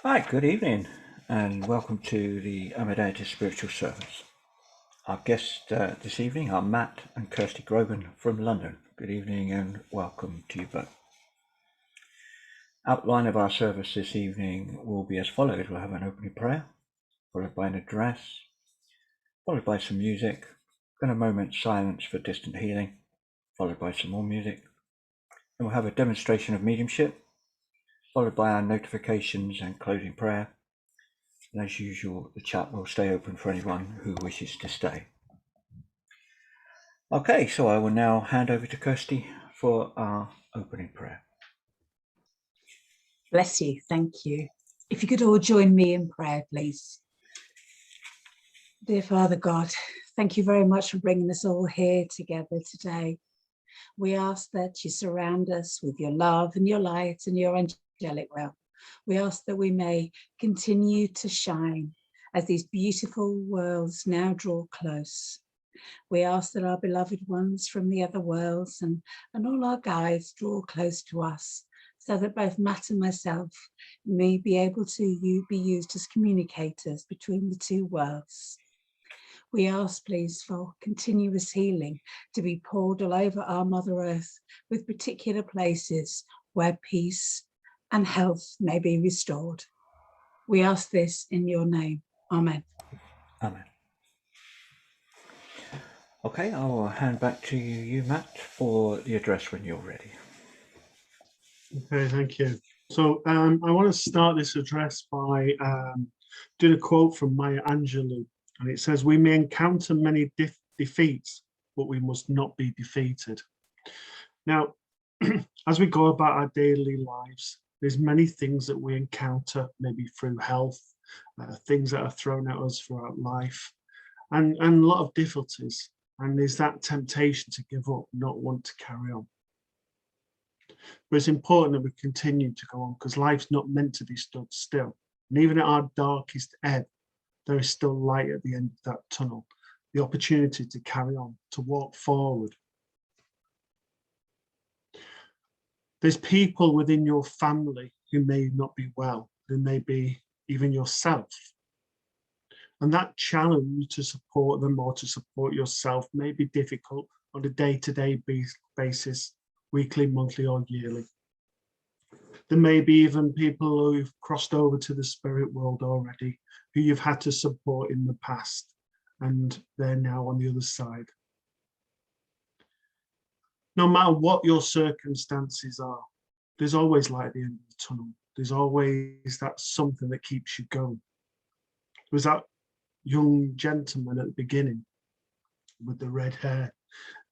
Hi, good evening, and welcome to the Amadeitist spiritual service. Our guests this evening are Matt and Kirsty Grogan from London. Good evening and welcome to you both. Outline of our service this evening will be as follows. We'll have an opening prayer, followed by an address, followed by some music, then a moment's silence for distant healing, followed by some more music. Then we'll have a demonstration of mediumship, followed by our notifications and closing prayer. And as usual, the chat will stay open for anyone who wishes to stay. Okay, so I will now hand over to Kirsty for our opening prayer. Bless you, thank you. If you could all join me in prayer, please. Dear Father God, thank you very much for bringing us all here together today. We ask that you surround us with your love and your light and your angelic will. We ask that we may continue to shine as these beautiful worlds now draw close. We ask that our beloved ones from the other worlds and all our guides draw close to us, so that both Matt and myself may be able to be used as communicators between the two worlds. We ask, please, for continuous healing to be poured all over our Mother Earth, with particular places where peace and health may be restored. We ask this in your name. Amen. Amen. Okay, I will hand back to you, Matt, for the address when you're ready. Okay, thank you. So I want to start this address by doing a quote from Maya Angelou, and it says, "We may encounter many defeats, but we must not be defeated." Now, as we go about our daily lives, there's many things that we encounter, maybe through health, things that are thrown at us throughout life, and a lot of difficulties. And there's that temptation to give up, not want to carry on. But it's important that we continue to go on, because life's not meant to be stood still. And even at our darkest ebb, there is still light at the end of that tunnel, the opportunity to carry on, to walk forward. There's people within your family who may not be well, who may be even yourself. And that challenge to support them or to support yourself may be difficult on a day-to-day basis, weekly, monthly, or yearly. There may be even people who've crossed over to the spirit world already, who you've had to support in the past, and they're now on the other side. No matter what your circumstances are, there's always light at the end of the tunnel. There's always that something that keeps you going. There was that young gentleman at the beginning with the red hair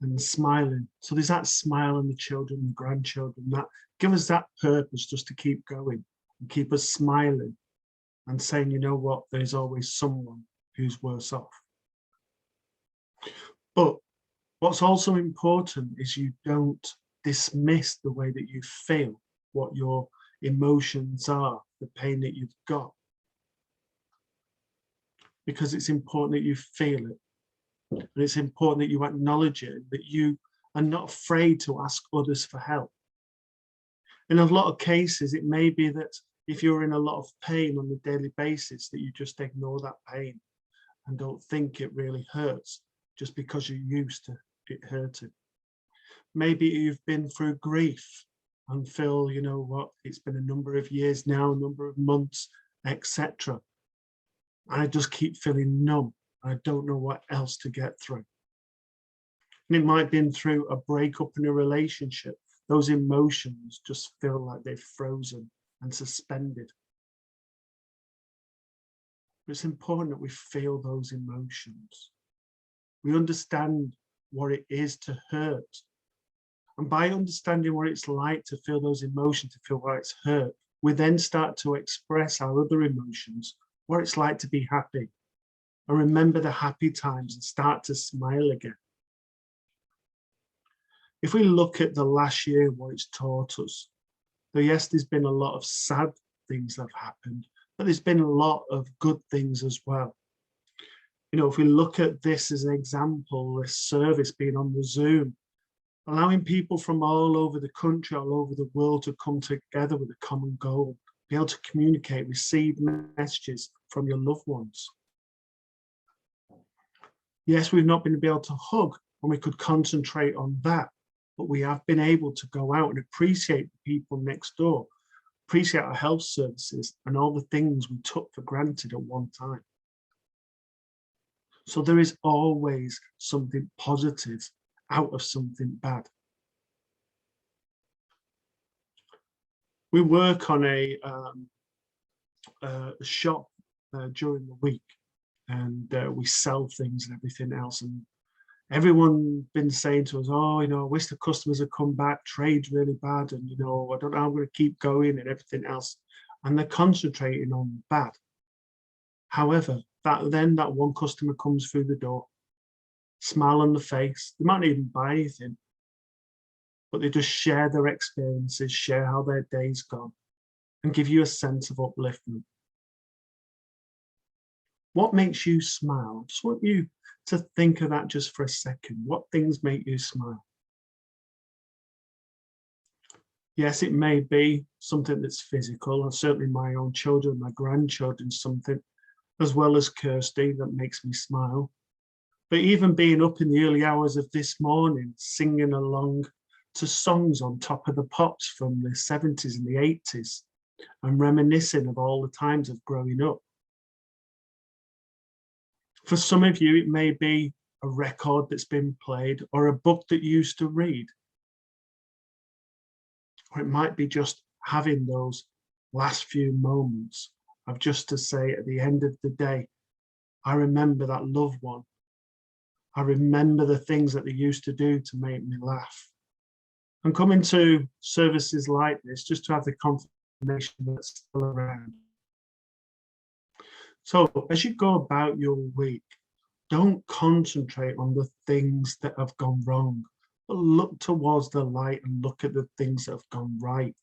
and smiling. So there's that smile on the children, the grandchildren, that give us that purpose just to keep going and keep us smiling and saying, you know what, there's always someone who's worse off. But what's also important is you don't dismiss the way that you feel, what your emotions are, the pain that you've got. Because it's important that you feel it. And it's important that you acknowledge it, that you are not afraid to ask others for help. In a lot of cases, it may be that if you're in a lot of pain on a daily basis, that you just ignore that pain and don't think it really hurts just because you're used to it hurting. Maybe you've been through grief and feel, you know what, it's been a number of years now, a number of months, etc. I just keep feeling numb. I don't know what else to get through. And it might have been through a breakup in a relationship. Those emotions just feel like they're frozen and suspended. But it's important that we feel those emotions. We understand what it is to hurt. And by understanding what it's like to feel those emotions, to feel why it's hurt, we then start to express our other emotions, what it's like to be happy, and remember the happy times and start to smile again. If we look at the last year, what it's taught us, so yes, there's been a lot of sad things that have happened, but there's been a lot of good things as well. You know, if we look at this as an example, this service being on the Zoom, allowing people from all over the country, all over the world to come together with a common goal, be able to communicate, receive messages from your loved ones. Yes, we've not been able to hug, and we could concentrate on that, but we have been able to go out and appreciate the people next door, appreciate our health services and all the things we took for granted at one time. So there is always something positive out of something bad. We work on a shop during the week, and we sell things and everything else. And everyone been saying to us, oh, I wish the customers had come back, trade's really bad, and I don't know how I'm going to keep going and everything else. And they're concentrating on bad. However, that one customer comes through the door, smile on the face, they might not even buy anything, but they just share their experiences, share how their day's gone, and give you a sense of upliftment. What makes you smile? I just want you to think of that just for a second. What things make you smile? Yes, it may be something that's physical, and certainly my own children, my grandchildren, something, as well as Kirsty, that makes me smile. But even being up in the early hours of this morning, singing along to songs on Top of the Pops from the 70s and the 80s, and reminiscing of all the times of growing up. For some of you, it may be a record that's been played or a book that you used to read. Or it might be just having those last few moments of just to say at the end of the day, I remember that loved one. I remember the things that they used to do to make me laugh. And coming to services like this, just to have the confirmation that's still around. So as you go about your week, don't concentrate on the things that have gone wrong, but look towards the light and look at the things that have gone right.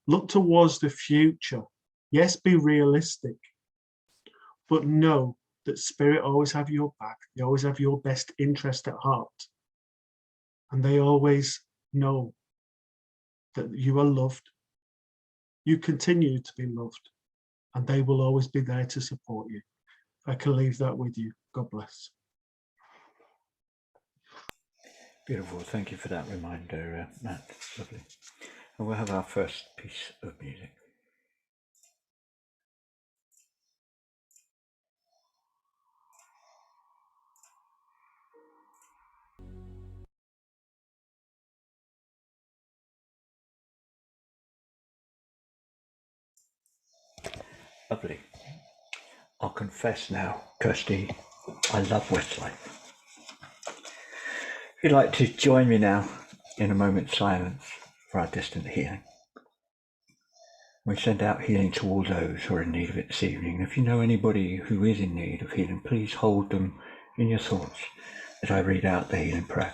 Look towards the future. Yes, be realistic, but know that Spirit always have your back. They always have your best interest at heart. And they always know that you are loved. You continue to be loved, and they will always be there to support you. If I can leave that with you, God bless. Beautiful. Thank you for that reminder, Matt. Lovely. And we'll have our first piece of music. Lovely. I'll confess now, Kirsty, I love Westlife. If you'd like to join me now in a moment's silence for our distant healing. We send out healing to all those who are in need of it this evening. And if you know anybody who is in need of healing, please hold them in your thoughts as I read out the healing prayer.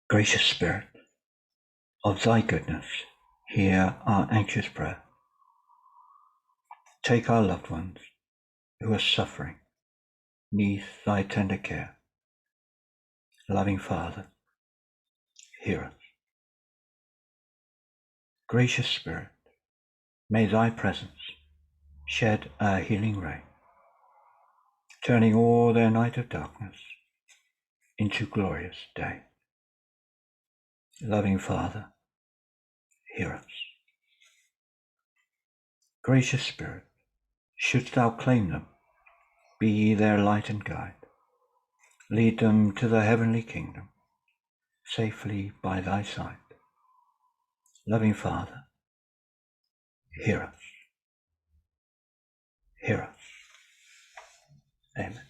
Gracious Spirit, of thy goodness, hear our anxious prayer. Take our loved ones who are suffering, neath thy tender care. Loving Father, hear us. Gracious Spirit, may thy presence shed a healing ray, turning all their night of darkness into glorious day. Loving Father, hear us. Gracious Spirit, shouldst thou claim them, be their light and guide. Lead them to the heavenly kingdom, safely by thy side. Loving Father, hear us. Hear us. Amen.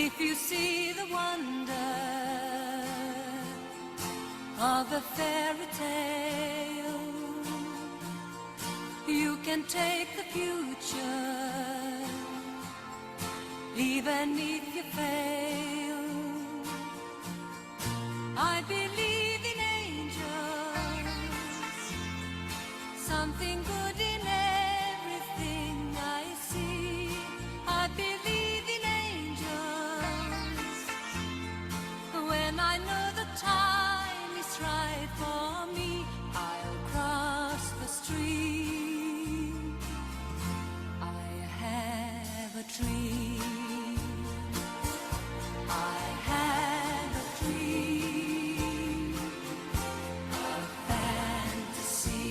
If you see the wonder of a fairy tale, you can take the future, even if you fail. I believe in angels, something good in everything I see. I believe in angels, when I know the time is right for me, I'll cross the street. I have a dream. I have a dream, a fantasy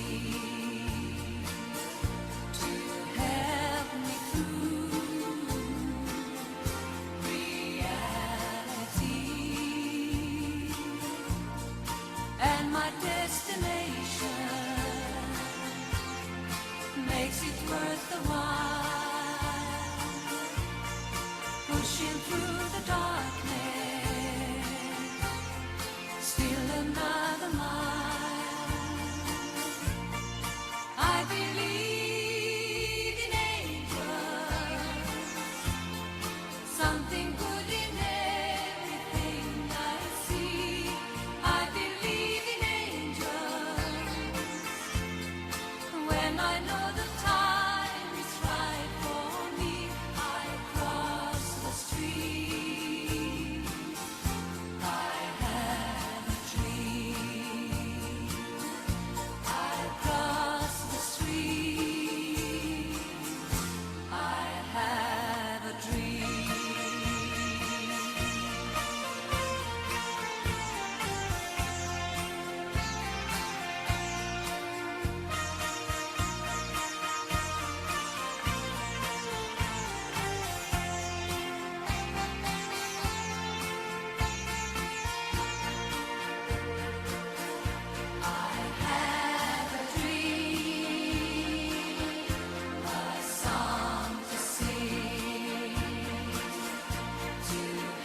to help me through reality, and my destination makes it worth the while, pushing through the darkness, still another mile. I believe in angels, something good in everything I see. I believe in angels, when I know the time is right for me, I cross the street. I have a dream. I cross the street. I have a dream. I have a dream, a song to sing, to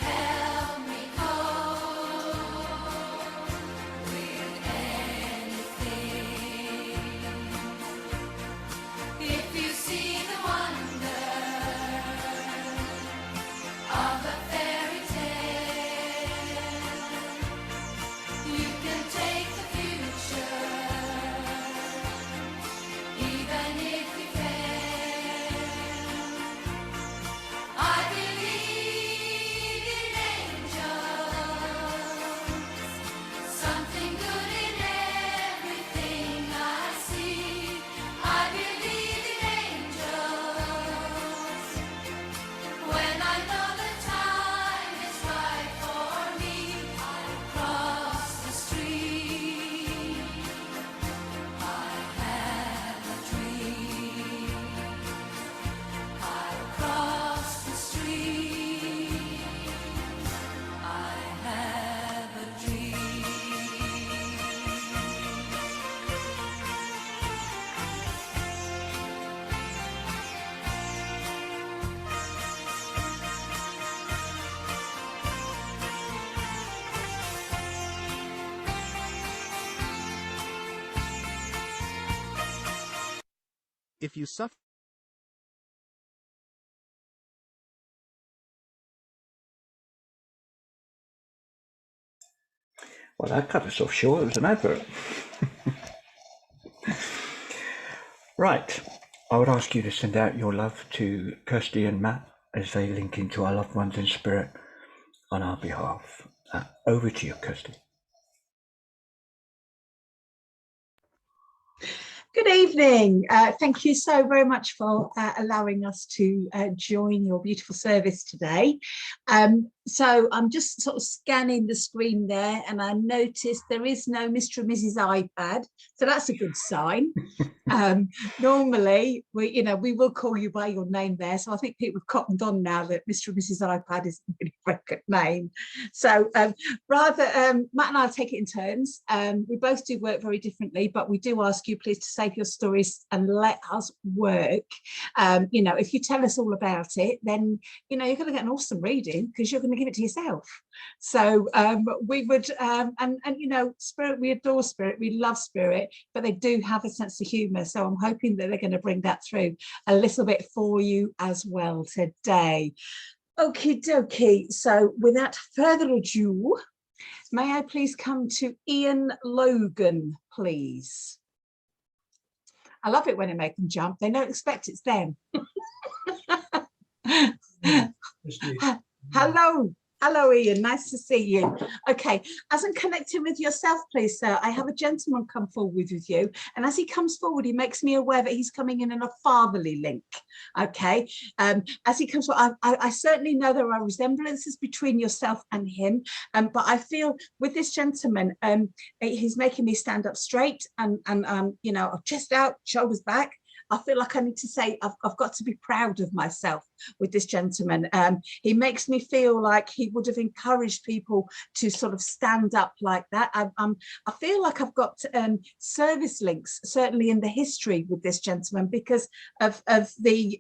help me cope with anything. If you see the wonder of a fairy tale, you can take the future, even if you fail. I believe in angels, something good in everything I see. I believe in angels, when I know the time is right for me, I cross the street. I have a dream. I cross the street. I have a dream. If you suffer Well, that cut us off short. It was an advert. Right. I would ask you to send out your love to Kirsty and Matt as they link into our loved ones in spirit on our behalf. Over to you, Kirsty. Good evening. Thank you so very much for allowing us to join your beautiful service today. So I'm just sort of scanning the screen there, and I noticed there is no Mr. and Mrs. iPad, so that's a good sign. Normally, we will call you by your name there, so I think people have cottoned on now that Mr. and Mrs. iPad isn't really very good name. So Matt and I'll take it in turns. We both do work very differently, but we do ask you please to save your stories and let us work. If you tell us all about it, then you're going to get an awesome reading because you're going to give it to yourself. So we would Spirit, we adore Spirit, we love Spirit, but they do have a sense of humor, so I'm hoping that they're going to bring that through a little bit for you as well today. Okie dokie, so without further ado, may I please come to Ian Logan, please? I love it when I make them jump. They don't expect it's them. Hello, Ian. Nice to see you. Okay, as I'm connecting with yourself, please, sir, I have a gentleman come forward with you. And as he comes forward, he makes me aware that he's coming in a fatherly link. Okay, as he comes forward, I certainly know there are resemblances between yourself and him. But I feel with this gentleman, he's making me stand up straight and chest out, shoulders back. I feel like I need to say I've got to be proud of myself with this gentleman. He makes me feel like he would have encouraged people to sort of stand up like that. I feel like I've got service links, certainly in the history with this gentleman, because of the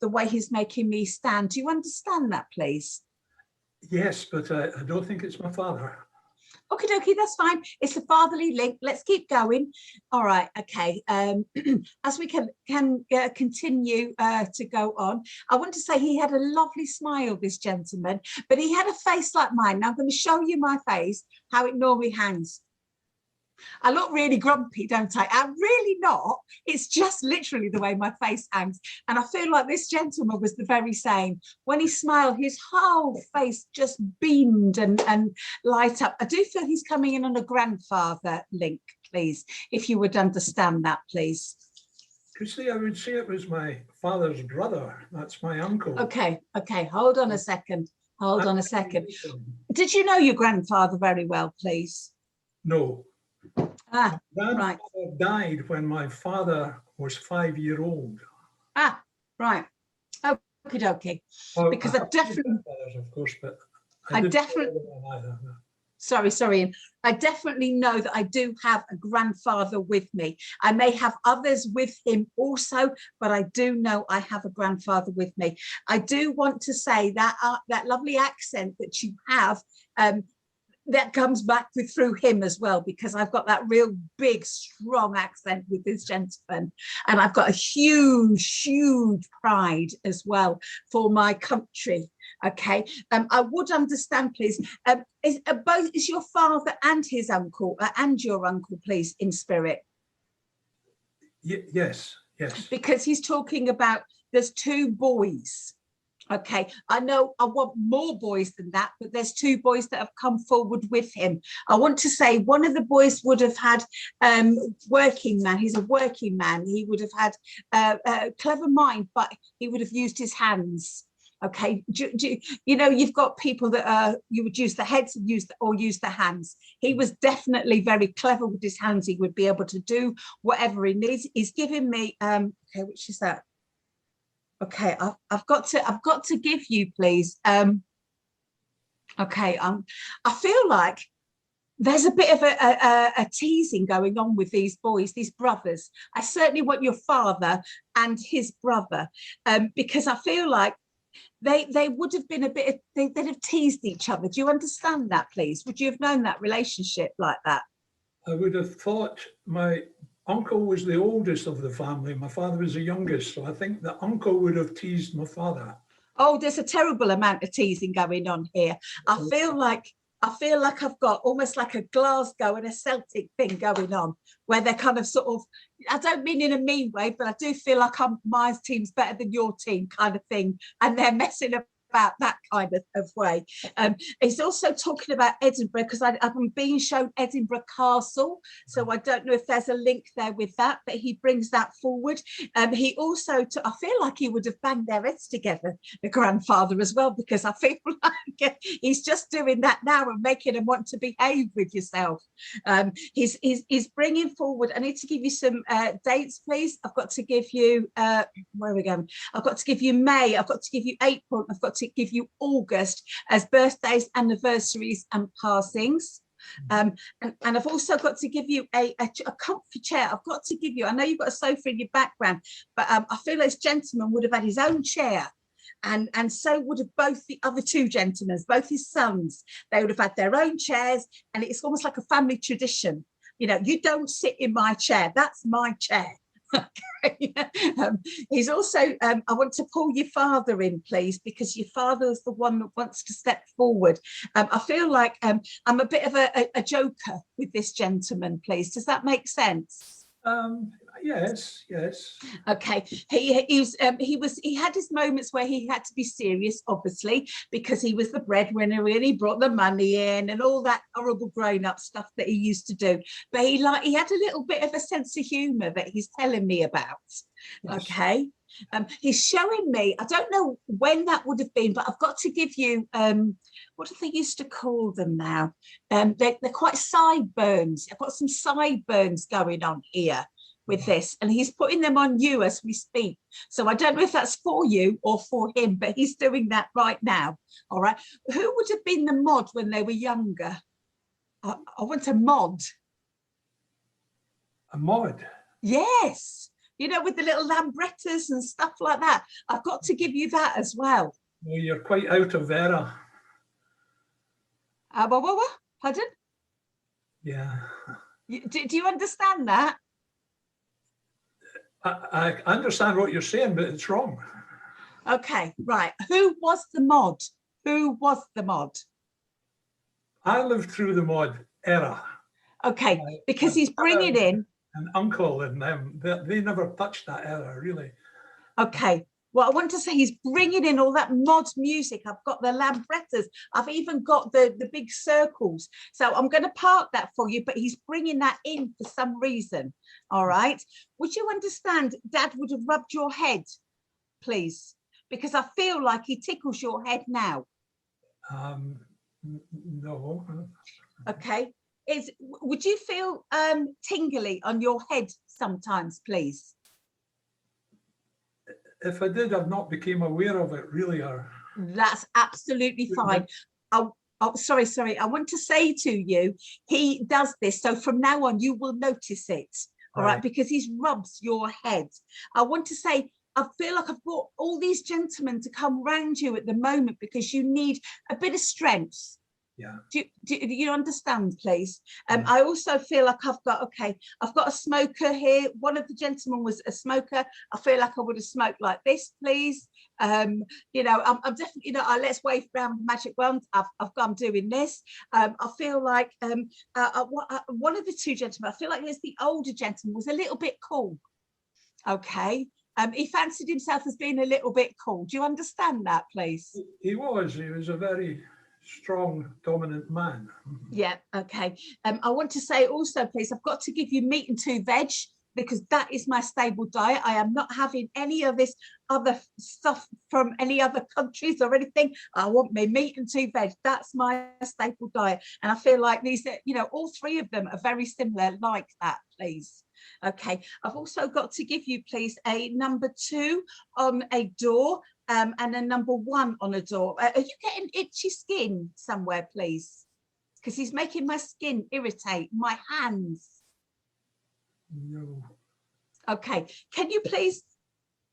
way he's making me stand. Do you understand that, please? Yes, but I don't think it's my father. Okie dokie, that's fine. It's a fatherly link. Let's keep going. All right, okay. As we can continue to go on, I want to say he had a lovely smile, this gentleman, but he had a face like mine. Now I'm going to show you my face, how it normally hangs. I look really grumpy, don't I? I'm really not. It's just literally the way my face hangs. And I feel like this gentleman was the very same. When he smiled, his whole face just beamed and light up. I do feel he's coming in on a grandfather link, please, if you would understand that, please. Kirsty, I would say it was my father's brother. That's my uncle. Okay, hold on a second. Did you know your grandfather very well, please? No. Ah, My grandfather right. died when my father was 5 years old. Ah, right. Okie dokie. Well, Because I definitely, of course, but I didn't definitely, know either. sorry, Ian. I definitely know that I do have a grandfather with me. I may have others with him also, but I do know I have a grandfather with me. I do want to say that that lovely accent that you have, that comes back through him as well, because I've got that real big, strong accent with this gentleman. And I've got a huge, huge pride as well for my country. Okay, I would understand, please. Is your father and his uncle and your uncle, please, in spirit? Yes. Because he's talking about there's two boys. Okay, I know I want more boys than that, but there's two boys that have come forward with him. I want to say one of the boys would have had working man. He's a working man. He would have had a clever mind, but he would have used his hands. Okay, you've got people that you would use the heads and use the hands. He was definitely very clever with his hands. He would be able to do whatever he needs. He's giving me okay, which is that? Okay, I've got to give you, please. Okay, I feel like there's a bit of a teasing going on with these boys, these brothers. I certainly want your father and his brother, because I feel like they would have been they'd have teased each other. Do you understand that, please? Would you have known that relationship like that? I would have thought my uncle was the oldest of the family. My father was the youngest, so I think the uncle would have teased my father. Oh, there's a terrible amount of teasing going on here. I feel like I've got almost like a Glasgow and a Celtic thing going on, where they're kind of sort of, I don't mean in a mean way, but I do feel like my team's better than your team kind of thing, and they're messing about that kind of way. He's also talking about Edinburgh, because I'm being shown Edinburgh Castle, so I don't know if there's a link there with that, but he brings that forward. He also, I feel like he would have banged their heads together, the grandfather as well, because I feel like he's just doing that now and making them want to behave with yourself. He's bringing forward, I need to give you some dates, please. I've got to give you, where are we going? I've got to give you May, I've got to give you April, I've got to give you August as birthdays, anniversaries and passings. And I've also got to give you a comfy chair. I've got to give you, I know you've got a sofa in your background, but I feel this gentleman would have had his own chair. And so would have both the other two gentlemen, both his sons. They would have had their own chairs, and it's almost like a family tradition. You know, you don't sit in my chair, that's my chair. He's also, I want to pull your father in, please, because your father is the one that wants to step forward. I feel like I'm a bit of a joker with this gentleman, please. Does that make sense? Yes. Okay, he had his moments where he had to be serious, obviously, because he was the breadwinner and he brought the money in and all that horrible grown-up stuff that he used to do. But he had a little bit of a sense of humor that he's telling me about. Yes. Okay, he's showing me, I don't know when that would have been, but I've got to give you what do they used to call them now? They're quite sideburns. I've got some sideburns going on here with this, and he's putting them on you as we speak. So I don't know if that's for you or for him, but he's doing that right now. All right. Who would have been the mod when they were younger? I want a mod. A mod? Yes. You know, with the little lambrettas and stuff like that. I've got to give you that as well. Well, you're quite out of era. What? Pardon? Yeah. Do you understand that? I understand what you're saying, but it's wrong. Okay, right. Who was the mod? Who was the mod? I lived through the mod era. Okay, because he's bringing in. An uncle and them, they never touched that era, really. Okay, well, I want to say he's bringing in all that mod music. I've got the lambrettas. I've even got the big circles. So I'm going to park that for you, but he's bringing that in for some reason. All right. Would you understand Dad would have rubbed your head, please? Because I feel like he tickles your head now. No. Okay. Would you feel tingly on your head sometimes, please? If I did, I've not become aware of it, really. That's absolutely fine. Oh, sorry. I want to say to you, he does this. So from now on, you will notice it. All right, because he rubs your head. I want to say, I feel like I've brought all these gentlemen to come round you at the moment because you need a bit of strength. Yeah. Do you understand, please? I also feel like I've got a smoker here. One of the gentlemen was a smoker. I feel like I would have smoked like this, please. You know, I'm definitely, you know, let's wave around the magic wand. I'm doing this. I feel like one of the two gentlemen, I feel like there's the older gentleman was a little bit cool. Okay. He fancied himself as being a little bit cool. Do you understand that, please? He was a very strong, dominant man. Yeah, okay. I want to say also, please, I've got to give you meat and 2 veg because that is my stable diet. I am not having any of this other stuff from any other countries or anything. I want my meat and 2 veg. That's my staple diet. And I feel like these, you know, all 3 of them are very similar like that, please. Okay, I've also got to give you, please, a number 2 on a door. And a number 1 on a door. Are you getting itchy skin somewhere, please? Because he's making my skin irritate, my hands. No. Okay, can you please,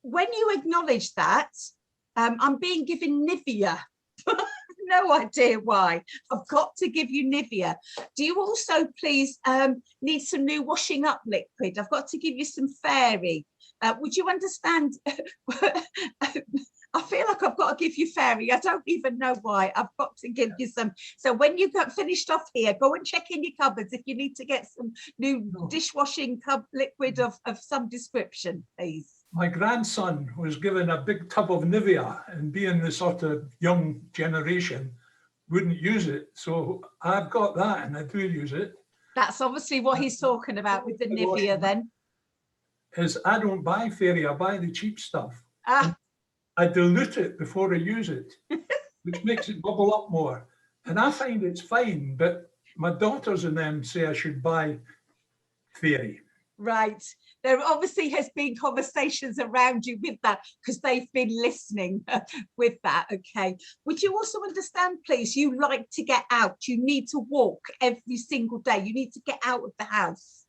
when you acknowledge that, I'm being given Nivea. No idea why. I've got to give you Nivea. Do you also, please, need some new washing up liquid? I've got to give you some Fairy. Would you understand? I feel like I've got to give you Fairy. I don't even know why. I've got to give you some. So when you got finished off here, go and check in your cupboards if you need to get some new dishwashing liquid of some description, please. My grandson was given a big tub of Nivea, and being the sort of young generation, wouldn't use it. So I've got that and I do use it. That's obviously what he's talking about with the Nivea then. Is I don't buy Fairy, I buy the cheap stuff. Ah. I dilute it before I use it, which makes it bubble up more. And I find it's fine, but my daughters and them say I should buy Fairy. Right. there obviously has been conversations around you with that because they've been listening with that. Okay. Would you also understand, please, you like to get out. You need to walk every single day. You need to get out of the house.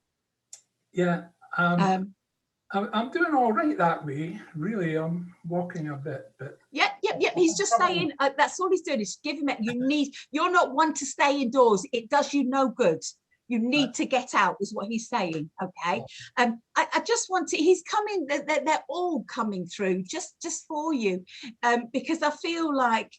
Yeah. I'm doing all right that way. Really, I'm walking a bit, but Yep. He's just saying that's all he's doing is giving it. You're not one to stay indoors. It does you no good. You need to get out, is what he's saying. Okay. I just want to. He's coming. They're all coming through just for you, because I feel like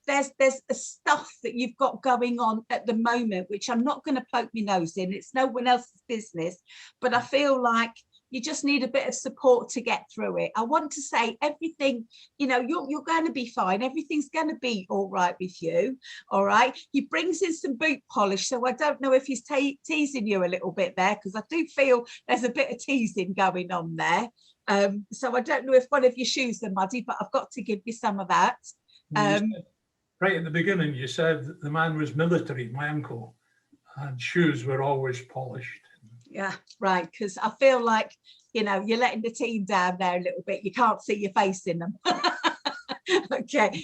there's a stuff that you've got going on at the moment, which I'm not going to poke my nose in. It's no one else's business, but I feel like you just need a bit of support to get through it. I want to say everything, you're going to be fine. Everything's going to be all right with you. All right. He brings in some boot polish. So I don't know if he's teasing you a little bit there, because I do feel there's a bit of teasing going on there. So I don't know if one of your shoes are muddy, but I've got to give you some of that. Right at the beginning, you said that the man was military, my uncle, and shoes were always polished. Yeah, right. Because I feel like, you're letting the team down there a little bit. You can't see your face in them. Okay.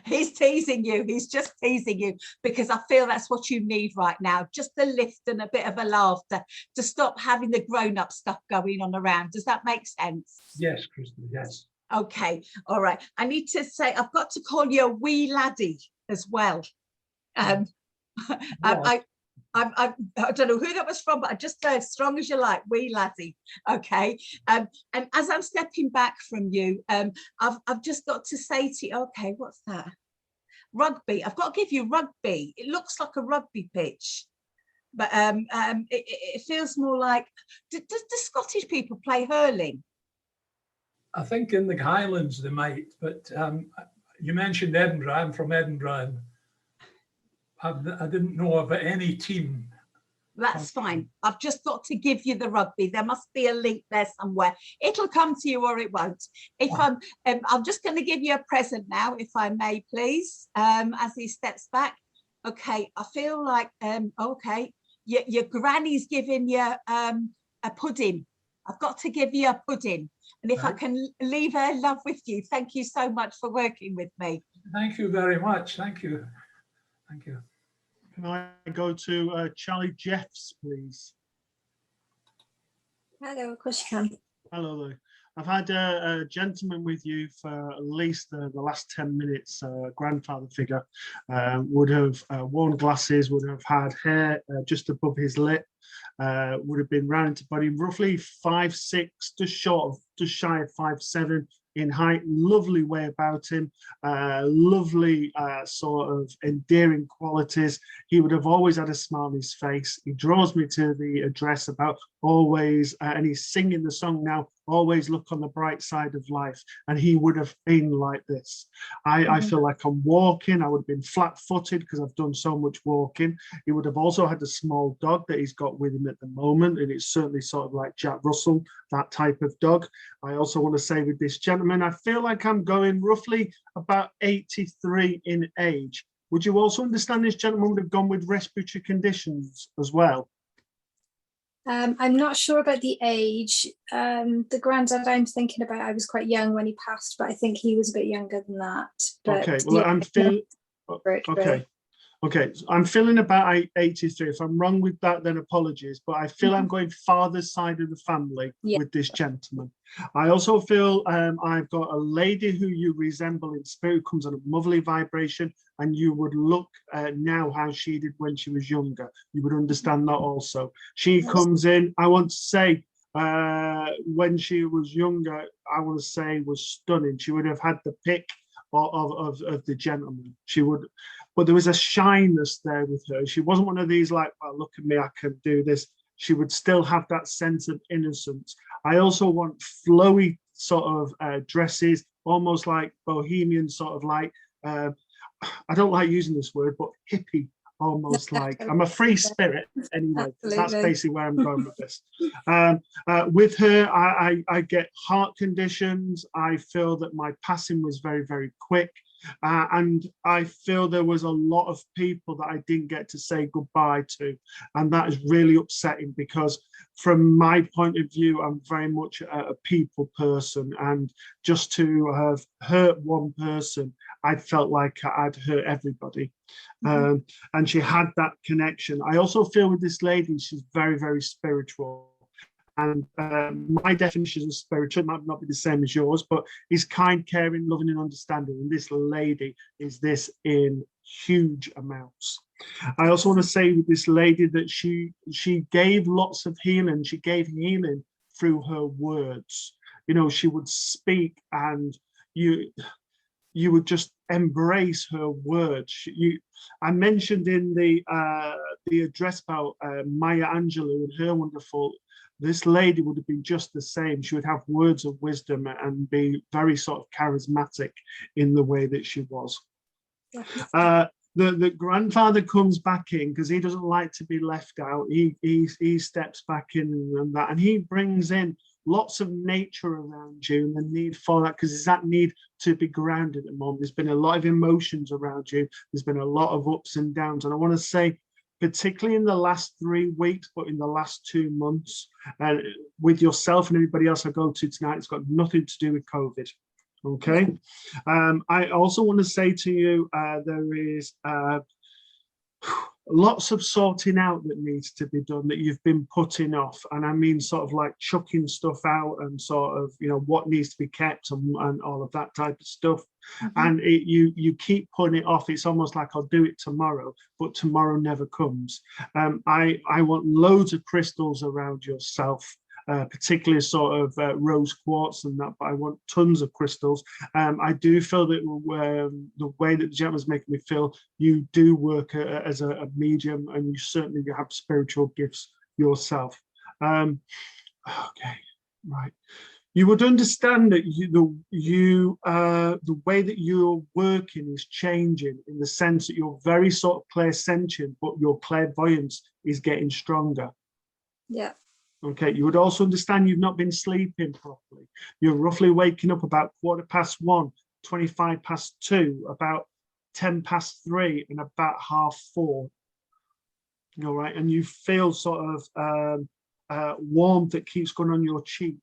He's teasing you. He's just teasing you because I feel that's what you need right now. Just a lift and a bit of a laughter to stop having the grown-up stuff going on around. Does that make sense? Yes, Kirsty, yes. Okay. All right. I need to say, I've got to call you a wee laddie as well. I don't know who that was from, but I just said strong as you like, wee laddie. Okay. And as I'm stepping back from you, I've just got to say to you, okay, what's that? Rugby. I've got to give you rugby. It looks like a rugby pitch, but it feels more like, do Scottish people play hurling? I think in the Highlands they might, but you mentioned Edinburgh. I'm from Edinburgh, and I didn't know of any team. That's fine. I've just got to give you the rugby. There must be a link there somewhere. It'll come to you or it won't. If I'm just going to give you a present now, if I may, please, as he steps back. Okay, I feel like, okay, your granny's giving you a pudding. I've got to give you a pudding. And if I can leave her love with you, thank you so much for working with me. Thank you very much. Thank you. Thank you. Can I go to Charlie Jeffs, please? Hello, of course you can. Hello there. I've had a gentleman with you for at least the last 10 minutes, grandfather figure, would have worn glasses, would have had hair just above his lip, would have been round to body, roughly 5'6", just shy of 5'7" in height, lovely way about him, lovely sort of endearing qualities. He would have always had a smile on his face. He draws me to the address about always, and he's singing the song now, always look on the bright side of life. And he would have been like this. I feel like I'm walking. I would have been flat-footed because I've done so much walking. He would have also had a small dog that he's got with him at the moment, and it's certainly sort of like Jack Russell, that type of dog. I also want to say with this gentleman, I feel like I'm going roughly about 83 in age. Would you also understand this gentleman would have gone with respiratory conditions as well? I'm not sure about the age. The granddad I'm thinking about, I was quite young when he passed, but I think he was a bit younger than that. But okay, well, I'm feeling okay. So I'm feeling about 83. If I'm wrong with that, then apologies. But I feel I'm going father's side of the family with this gentleman. I also feel I've got a lady who you resemble in spirit, who comes on a motherly vibration, and you would look now how she did when she was younger. You would understand that also. She comes in, I want to say, when she was younger, I want to say was stunning. She would have had the pick of the gentleman. She would, but there was a shyness there with her. She wasn't one of these like, well, look at me, I can do this. She would still have that sense of innocence. I also want flowy sort of dresses, almost like bohemian sort of like, I don't like using this word, but hippie, almost like. I'm a free spirit anyway. That's basically where I'm going with this. With her, I get heart conditions. I feel that my passing was very, very quick. And I feel there was a lot of people that I didn't get to say goodbye to. And that is really upsetting because from my point of view, I'm very much a people person. And just to have hurt one person, I felt like I'd hurt everybody. And she had that connection. I also feel with this lady, she's very, very spiritual. And my definition of spiritual might not be the same as yours, but is kind, caring, loving, and understanding. And this lady is this in huge amounts. I also want to say with this lady that she gave lots of healing. She gave healing through her words. You know, she would speak, and you would just embrace her words. I mentioned in the address about Maya Angelou and her wonderful. This lady would have been just the same. She would have words of wisdom and be very sort of charismatic in the way that she was. The grandfather comes back in because he doesn't like to be left out. He steps back in and that, and he brings in lots of nature around you and the need for that, because there's that need to be grounded at the moment. There's been a lot of emotions around you. There's been a lot of ups and downs. And I want to say, particularly in the last 3 weeks, but in the last 2 months, with yourself and everybody else I go to tonight, it's got nothing to do with COVID. Okay. I also want to say to you, there is lots of sorting out that needs to be done that you've been putting off. And I mean, sort of like chucking stuff out and sort of, you know, what needs to be kept and all of that type of stuff. And you keep putting it off. It's almost like I'll do it tomorrow, but tomorrow never comes. I want loads of crystals around yourself. Particularly sort of rose quartz and that, but I want tons of crystals. I do feel that the way that the gentleman's making me feel, you do work as a medium, and you certainly have spiritual gifts yourself. Okay, right. You would understand that the way that you're working is changing, in the sense that you're very sort of clairsentient, but your clairvoyance is getting stronger. Yeah. Okay, you would also understand you've not been sleeping properly. You're roughly waking up about 1:15, 2, about 3:10, and about 4:30. All right, and you feel sort of warmth that keeps going on your cheek,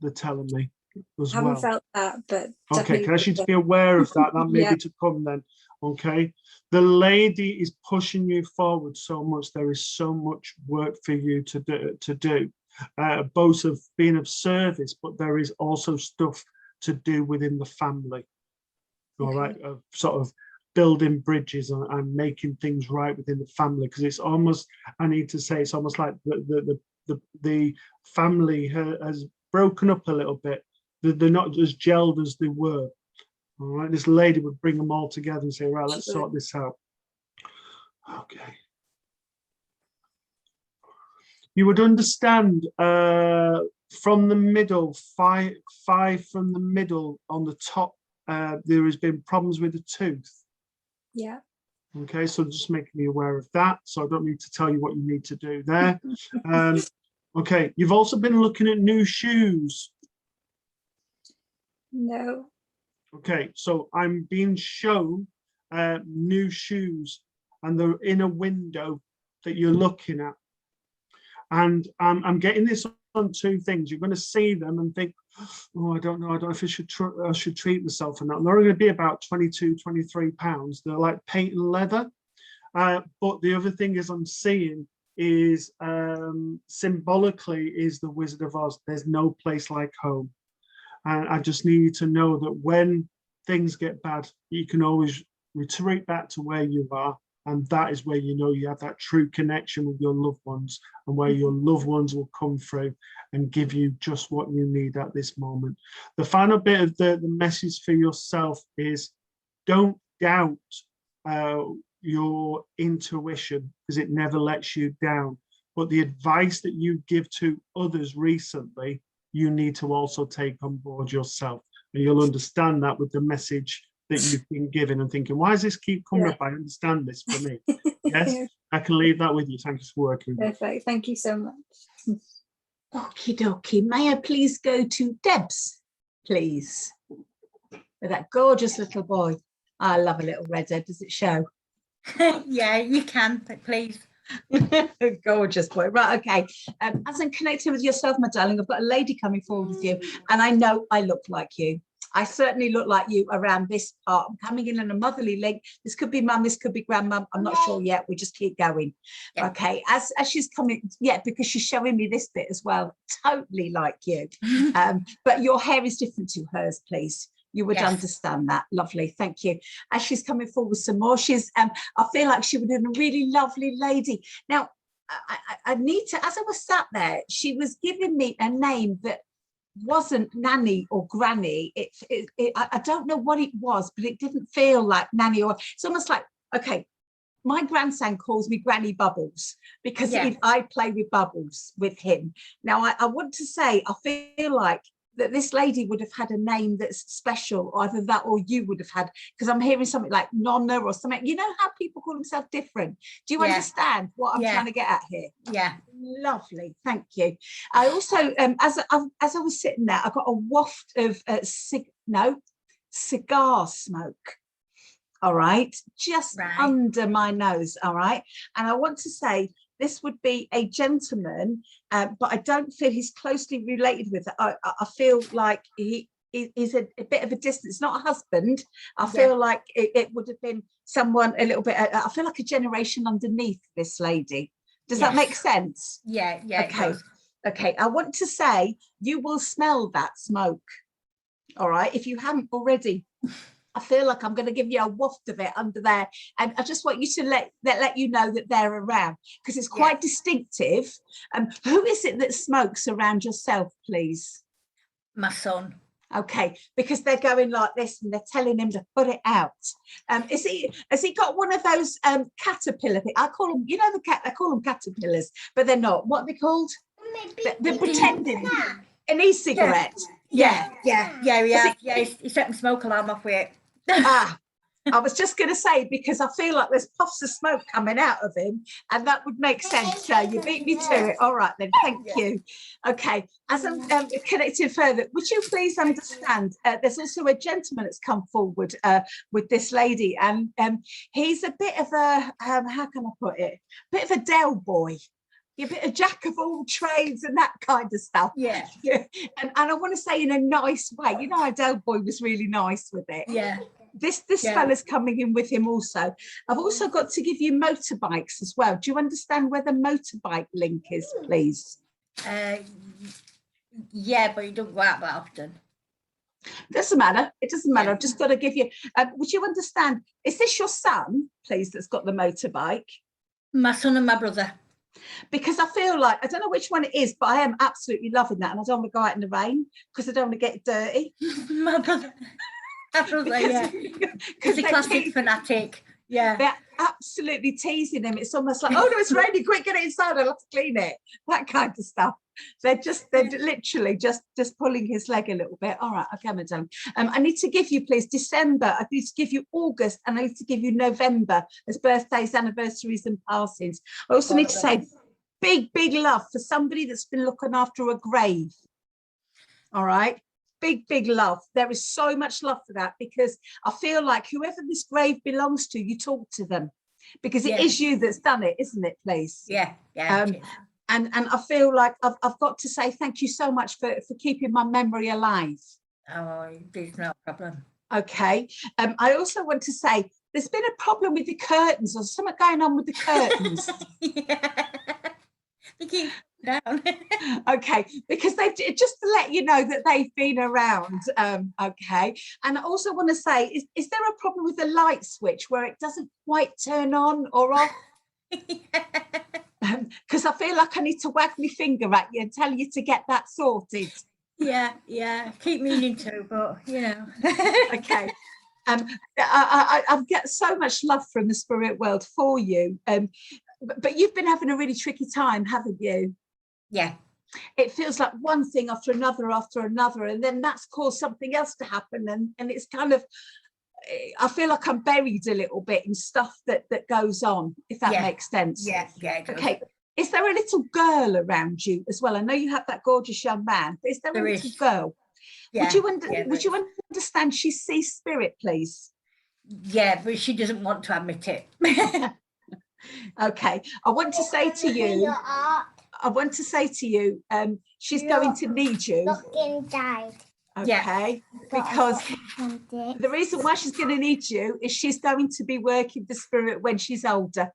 they're telling me as I haven't well. felt that, but Okay, can I ask you to be aware of that? That may Yeah. be to come then. Okay, the lady is pushing you forward so much. There is so much work for you to do. Both of being of service, but there is also stuff to do within the family. All right, of sort of building bridges and making things right within the family, because it's almost, I need to say, it's almost like the family has broken up a little bit. They're not as gelled as they were. All right, this lady would bring them all together and say, right, let's sort this out. Okay. You would understand from the middle, five from the middle on the top, there has been problems with the tooth. Yeah. Okay, so just making me aware of that. So I don't need to tell you what you need to do there. Okay, you've also been looking at new shoes. No. Okay, so I'm being shown new shoes, and they're in a window that you're looking at. And I'm getting this on 2 things. You're going to see them and think, oh, I don't know if I should treat myself or not. And they're going to be about 22, 23 pounds. They're like paint and leather. But the other thing is I'm seeing is symbolically is the Wizard of Oz. There's no place like home. And I just need you to know that when things get bad, you can always retreat back to where you are. And that is where you know you have that true connection with your loved ones, and where your loved ones will come through and give you just what you need at this moment. The final bit of the message for yourself is, don't doubt your intuition, because it never lets you down. But the advice that you give to others recently, you need to also take on board yourself. And you'll understand that with the message that you've been given, and thinking, why does this keep coming up? I understand this for me. Yes, I can leave that with you. Thank you for working with me. Perfect. Thank you so much. Okie dokie. May I please go to Debs, please? With that gorgeous little boy. I love a little redhead. Does it show? Yeah, you can, but please. Gorgeous boy. Right, okay. As I'm connecting with yourself, my darling, I've got a lady coming forward with you, and I know I look like you. I certainly look like you around this part. I'm coming in a motherly link. This could be mum, this could be grandmum. I'm not sure yet. We just keep going. Yeah. Okay. As she's coming, yeah, because she's showing me this bit as well. Totally like you. But your hair is different to hers, please. You would Yes. understand that. Lovely. Thank you. As she's coming forward some more, she's I feel like she would be a really lovely lady. Now, I need to, as I was sat there, she was giving me a name that wasn't nanny or granny. I don't know what it was, but it didn't feel like nanny, or it's almost like, okay, my grandson calls me Granny Bubbles because Yeah. I play with bubbles with him. Now, I want to say, I feel like that this lady would have had a name that's special, either that or you would have had, because I'm hearing something like Nonna or something. You know how people call themselves different. Do you Yeah. understand what I'm Yeah. trying to get at here? Yeah. Lovely, thank you. I also, as I was sitting there, I got a waft of cigar smoke. All right, just Right. under my nose. All right, and I want to say this would be a gentleman, but I don't feel he's closely related with it. I feel like he is a bit of a distance. Not a husband. I feel like it would have been someone a little bit. I feel like a generation underneath this lady. Does that make Yes. sense? Yeah. Yeah. it Okay. does. Okay. I want to say you will smell that smoke. All right. If you haven't already, I feel like I'm going to give you a waft of it under there, and I just want you to let you know that they're around, because it's quite distinctive. Who is it that smokes around yourself, please? My son. Okay, because they're going like this and they're telling him to put it out. Has he got one of those caterpillar things? I call them, you know, they call them caterpillars, but they're not. What are they called? They're pretending. An e-cigarette. Yeah. Is Yeah. He set my smoke alarm off with it. I was just going to say, because I feel like there's puffs of smoke coming out of him, and that would make sense. You beat me to it. All right, then. Thank you. Okay, as I'm connecting further, would you please understand? There's also a gentleman that's come forward with this lady, and he's a bit of a how can I put it? Bit of a Dell boy. You're a bit of jack of all trades and that kind of stuff. Yeah. And I want to say in a nice way. You know, Adele boy was really nice with it. Yeah. This Yeah. fella's coming in with him also. I've also got to give you motorbikes as well. Do you understand where the motorbike link is, please? Yeah, but you don't go out that often. Doesn't matter. It doesn't matter. I've just got to give you. Would you understand? Is this your son, please, that's got the motorbike? My son and my brother. Because I feel like, I don't know which one it is, but I am absolutely loving that. And I don't want to go out in the rain because I don't want to get dirty. My brother. My brother, yeah. He's a classic fanatic. Yeah. They're absolutely teasing him. It's almost like, oh no, it's raining, quick, get it inside, I'll have to clean it. That kind of stuff. They're literally just pulling his leg a little bit. All right, okay, madam. I need to give you, please, December. I need to give you August, and I need to give you November as birthdays, anniversaries, and passings. I also need to say big love for somebody that's been looking after a grave. All right. Big love. There is so much love for that, because I feel like whoever this grave belongs to, you talk to them, because it is you that's done it, isn't it, please? Yeah. And I feel like I've got to say thank you so much for keeping my memory alive. Oh, there's no problem. Okay. I also want to say there's been a problem with the curtains, or something going on with the curtains. Yeah. They keep down. Okay, because they've just to let you know that they've been around. Okay, and I also want to say, is there a problem with the light switch where it doesn't quite turn on or off? Because I feel like I need to wag my finger at you and tell you to get that sorted. Yeah. Keep meaning to, but you know. Okay. I've got so much love from the spirit world for you. But you've been having a really tricky time, haven't you? Yeah. It feels like one thing after another, and then that's caused something else to happen, and it's kind of, I feel like I'm buried a little bit in stuff that goes on, if that makes sense. Yeah. It does. Okay. Is there a little girl around you as well? I know you have that gorgeous young man, but is there a little girl? Yeah. Would you understand she sees spirit, please? Yeah, but she doesn't want to admit it. Okay, I want to say to you, she's going to need you. Okay, because the reason why she's going to need you is she's going to be working the spirit when she's older.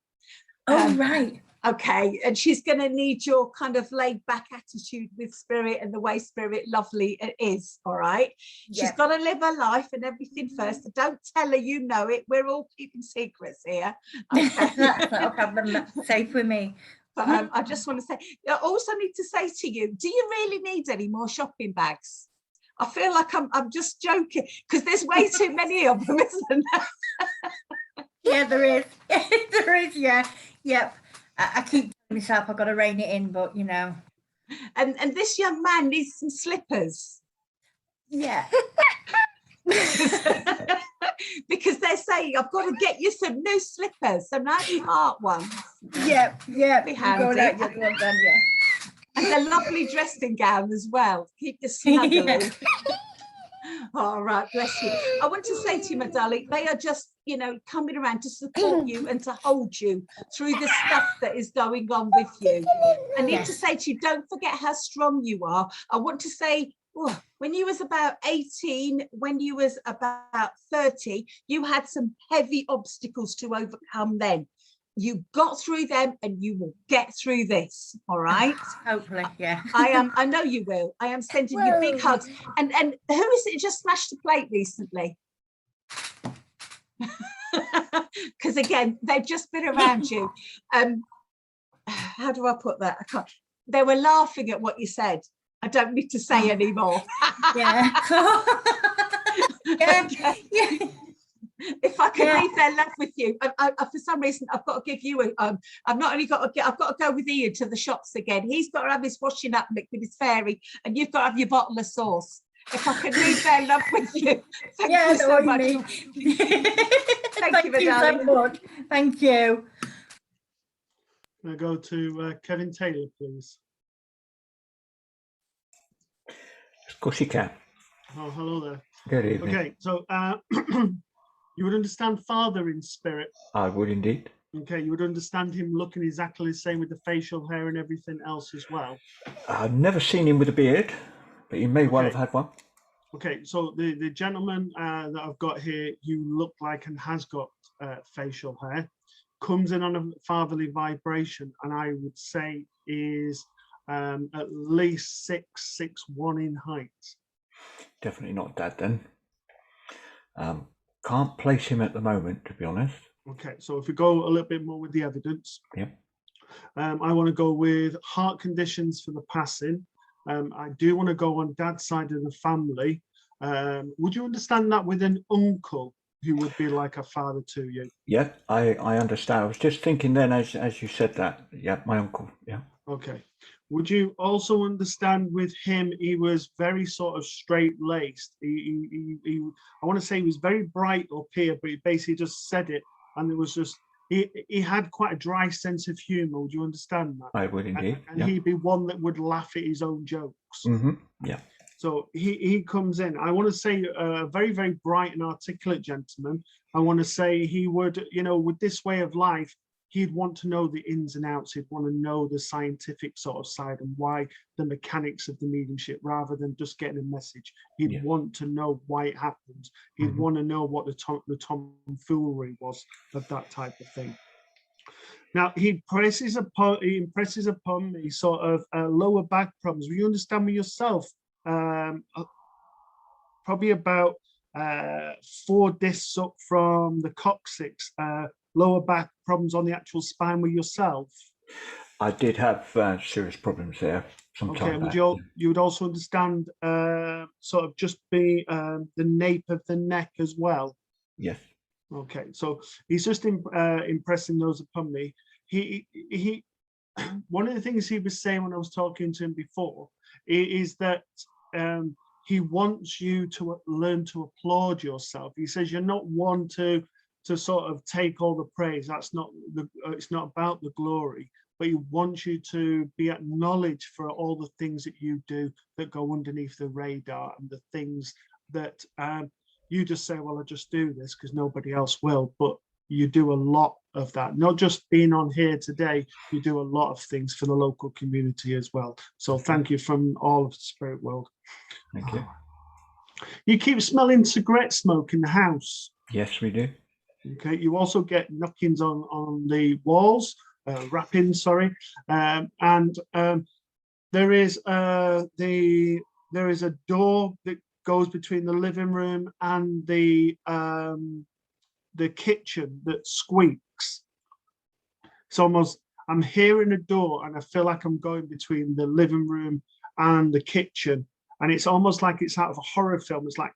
Oh, right. Okay, and she's going to need your kind of laid back attitude with spirit and the way spirit lovely is. All right, she's Yeah. got to live her life and everything first. So don't tell her you know it. We're all keeping secrets here. Okay. That's not a problem. That's safe with me. But I just want to say, I also need to say to you, do you really need any more shopping bags? I feel like I'm just joking because there's way too many of them, isn't there? Yeah, there is. There is, yeah. Yep. I keep telling myself I've got to rein it in, but you know. And this young man needs some slippers. Yeah. Because they're saying, I've got to get you some new slippers, some nice smart ones. Yeah, yeah. Be You go handy. out, you're well done, yeah. And a lovely dressing gown as well. Keep you snuggly. All right, bless you. I want to say to you, my darling, they are just, you know, coming around to support you and to hold you through the stuff that is going on with you. I need to Yes. say to you, don't forget how strong you are. I want to say, oh, when you was about 18, when you was about 30, you had some heavy obstacles to overcome then. You got through them and you will get through this. All right. Hopefully, yeah. I know you will. I am sending you big hugs. And who is it just smashed a plate recently? Because again, they've just been around you. How do I put that? I can't. They were laughing at what you said. I don't need to say anymore. Yeah. Yeah. Okay. Yeah. If I can Yeah. leave their love with you, I, for some reason I've got to give you a. I've not only got to get. I've got to go with Ian to the shops again. He's got to have his washing up liquid, his fairy, and you've got to have your bottle of sauce. If I can leave their love with you, thank Yeah, you so what you much. mean. Thank you, my so darling. much. Thank you. We'll go to Kevin Taylor, please. Of course you can. Oh, hello there. Good evening. Okay, so you would understand Father in spirit. I would indeed. Okay, you would understand him looking exactly the same with the facial hair and everything else as well. I've never seen him with a beard, but he may well have Okay. had one. Okay, so the gentleman that I've got here, you look like and has got facial hair, comes in on a fatherly vibration, and I would say is at least 6'1" in height. Definitely not Dad then. Can't place him at the moment, to be honest. Okay, so if we go a little bit more with the evidence, Yep. I want to go with heart conditions for the passing. I do want to go on Dad's side of the family. Would you understand that with an uncle who would be like a father to you? Yeah, I understand. I was just thinking then as you said that. Yeah, my uncle. Yeah. Okay. Would you also understand with him, he was very sort of straight-laced. I want to say he was very bright up here, but he basically just said it, and it was just, he had quite a dry sense of humor. Would you understand that? I would indeed. And Yeah. he'd be one that would laugh at his own jokes. Mm-hmm. Yeah. So he comes in. I want to say a very, very bright and articulate gentleman. I want to say he would, you know, with this way of life, he'd want to know the ins and outs. He'd want to know the scientific sort of side and why the mechanics of the mediumship, rather than just getting a message. He'd Yeah. want to know why it happens. He'd Mhm. want to know what the tomfoolery was of that type of thing. Now he impresses upon me sort of lower back problems. Will you understand me yourself? Probably about 4 discs up from the coccyx, lower back problems on the actual spine with yourself. I did have serious problems there some Okay, time and back. you would also understand sort of just the nape of the neck as well. Yes. Okay, so he's just impressing those upon me. He one of the things he was saying when I was talking to him before is that he wants you to learn to applaud yourself. He says you're not one to sort of take all the praise. That's not it's not about the glory, but he wants you to be acknowledged for all the things that you do that go underneath the radar, and the things that you just say, well, I just do this because nobody else will. But you do a lot of that, not just being on here today, you do a lot of things for the local community as well. So thank you from all of the spirit world. Thank you. You keep smelling cigarette smoke in the house. Yes, we do. Okay, you also get knockings on the walls, rappings, sorry, and there is a door that goes between the living room and the kitchen that squeaks. It's almost, I'm hearing a door and I feel like I'm going between the living room and the kitchen, and it's almost like it's out of a horror film. It's like,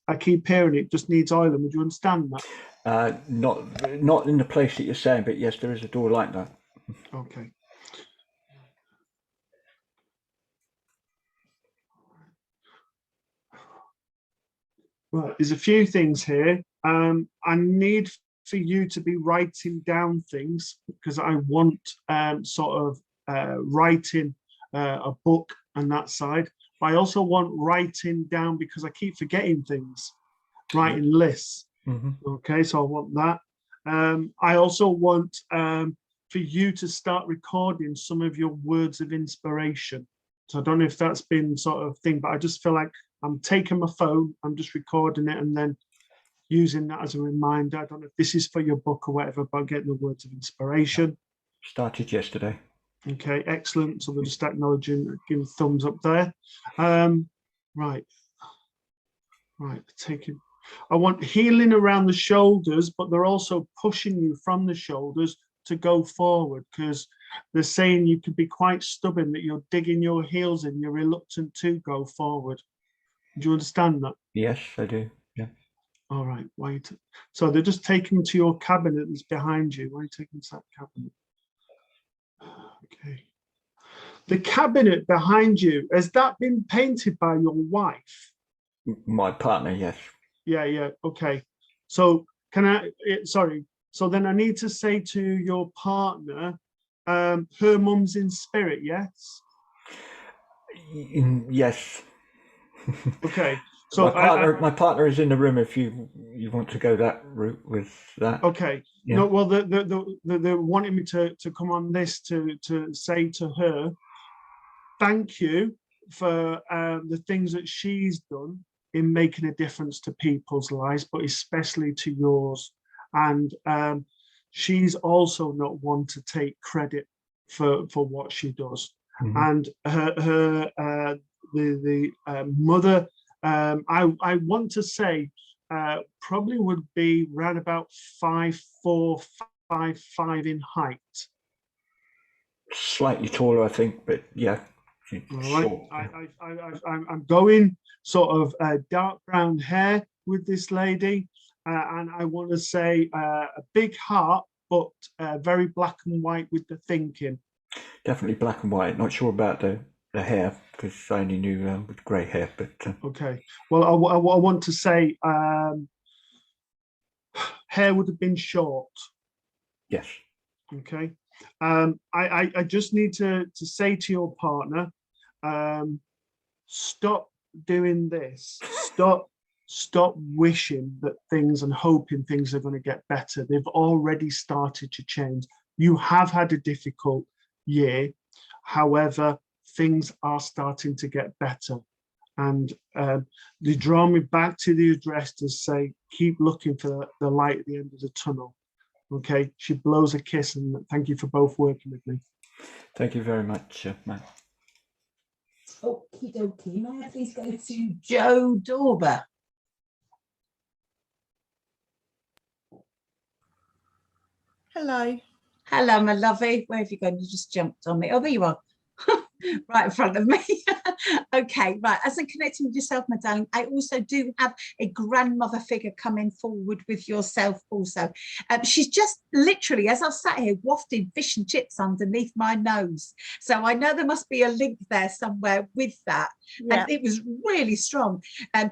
I keep hearing it, just needs oiling. Would you understand that? Not in the place that you're saying, but yes, there is a door like that. Okay. Right, there's a few things here. I need for you to be writing down things because I want sort of writing a book and that side. But I also want writing down because I keep forgetting things, writing lists. Okay, so I want that. I also want for you to start recording some of your words of inspiration. So I don't know if that's been sort of thing, but I just feel like I'm taking my phone, I'm just recording it and then using that as a reminder. I don't know if this is for your book or whatever, but getting the words of inspiration. Started yesterday. Okay, excellent. So we're just acknowledging, giving thumbs up there. Right, taking. I want healing around the shoulders, but they're also pushing you from the shoulders to go forward because they're saying you could be quite stubborn, that you're digging your heels in, you're reluctant to go forward. Do you understand that? Yes, I do. Yeah. All right, wait. So they're just taking you to your cabinet that's behind you. Why are you taking to that cabinet? Okay. The cabinet behind you, has that been painted by your wife? My partner, yes. Yeah, okay. So can I, sorry. So then I need to say to your partner, her mum's in spirit, yes? Yes. Okay. So my partner is in the room if you want to go that route with that. Okay. Yeah. No, well, they're wanting me to come on this to say to her, thank you for the things that she's done in making a difference to people's lives, but especially to yours. And she's also not one to take credit for what she does. And her mother, I want to say probably would be around about 5'4", 5'5" in height. Slightly taller, I think, but yeah. All right. I'm going sort of dark brown hair with this lady, and I want to say a big heart, but very black and white with the thinking. Definitely black and white. Not sure about the hair because I only knew with grey hair. But okay. Well, I want to say hair would have been short. Yes. Okay. I just need to say to your partner, stop doing this. Stop wishing that things and hoping things are going to get better. They've already started to change. You have had a difficult year. However, things are starting to get better. And they draw me back to the address to say, keep looking for the light at the end of the tunnel. Okay, she blows a kiss and thank you for both working with me. Thank you very much, Matt. Okie dokie. May I please go to Joe Dorber? Hello. Hello, my lovey. Where have you gone? You just jumped on me. Oh, there you are. Right in front of me. Okay, right. As I'm connecting with yourself, my darling, I also do have a grandmother figure coming forward with yourself also. She's just literally, as I've sat here, wafted fish and chips underneath my nose. So I know there must be a link there somewhere with that. Yeah. And it was really strong. As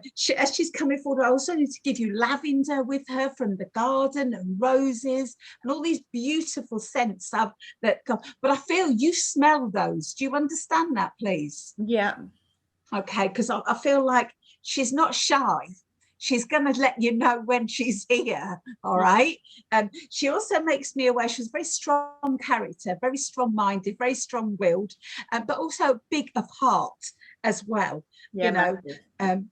she's coming forward, I also need to give you lavender with her from the garden and roses and all these beautiful scents that come. But I feel you smell those. Do you understand that, please? Yeah. Okay, because I feel like she's not shy. she's going to let you know when she's here. All right. She also makes me aware she's a very strong character, very strong-minded, very strong-willed, but also big of heart as well. Yeah, You know,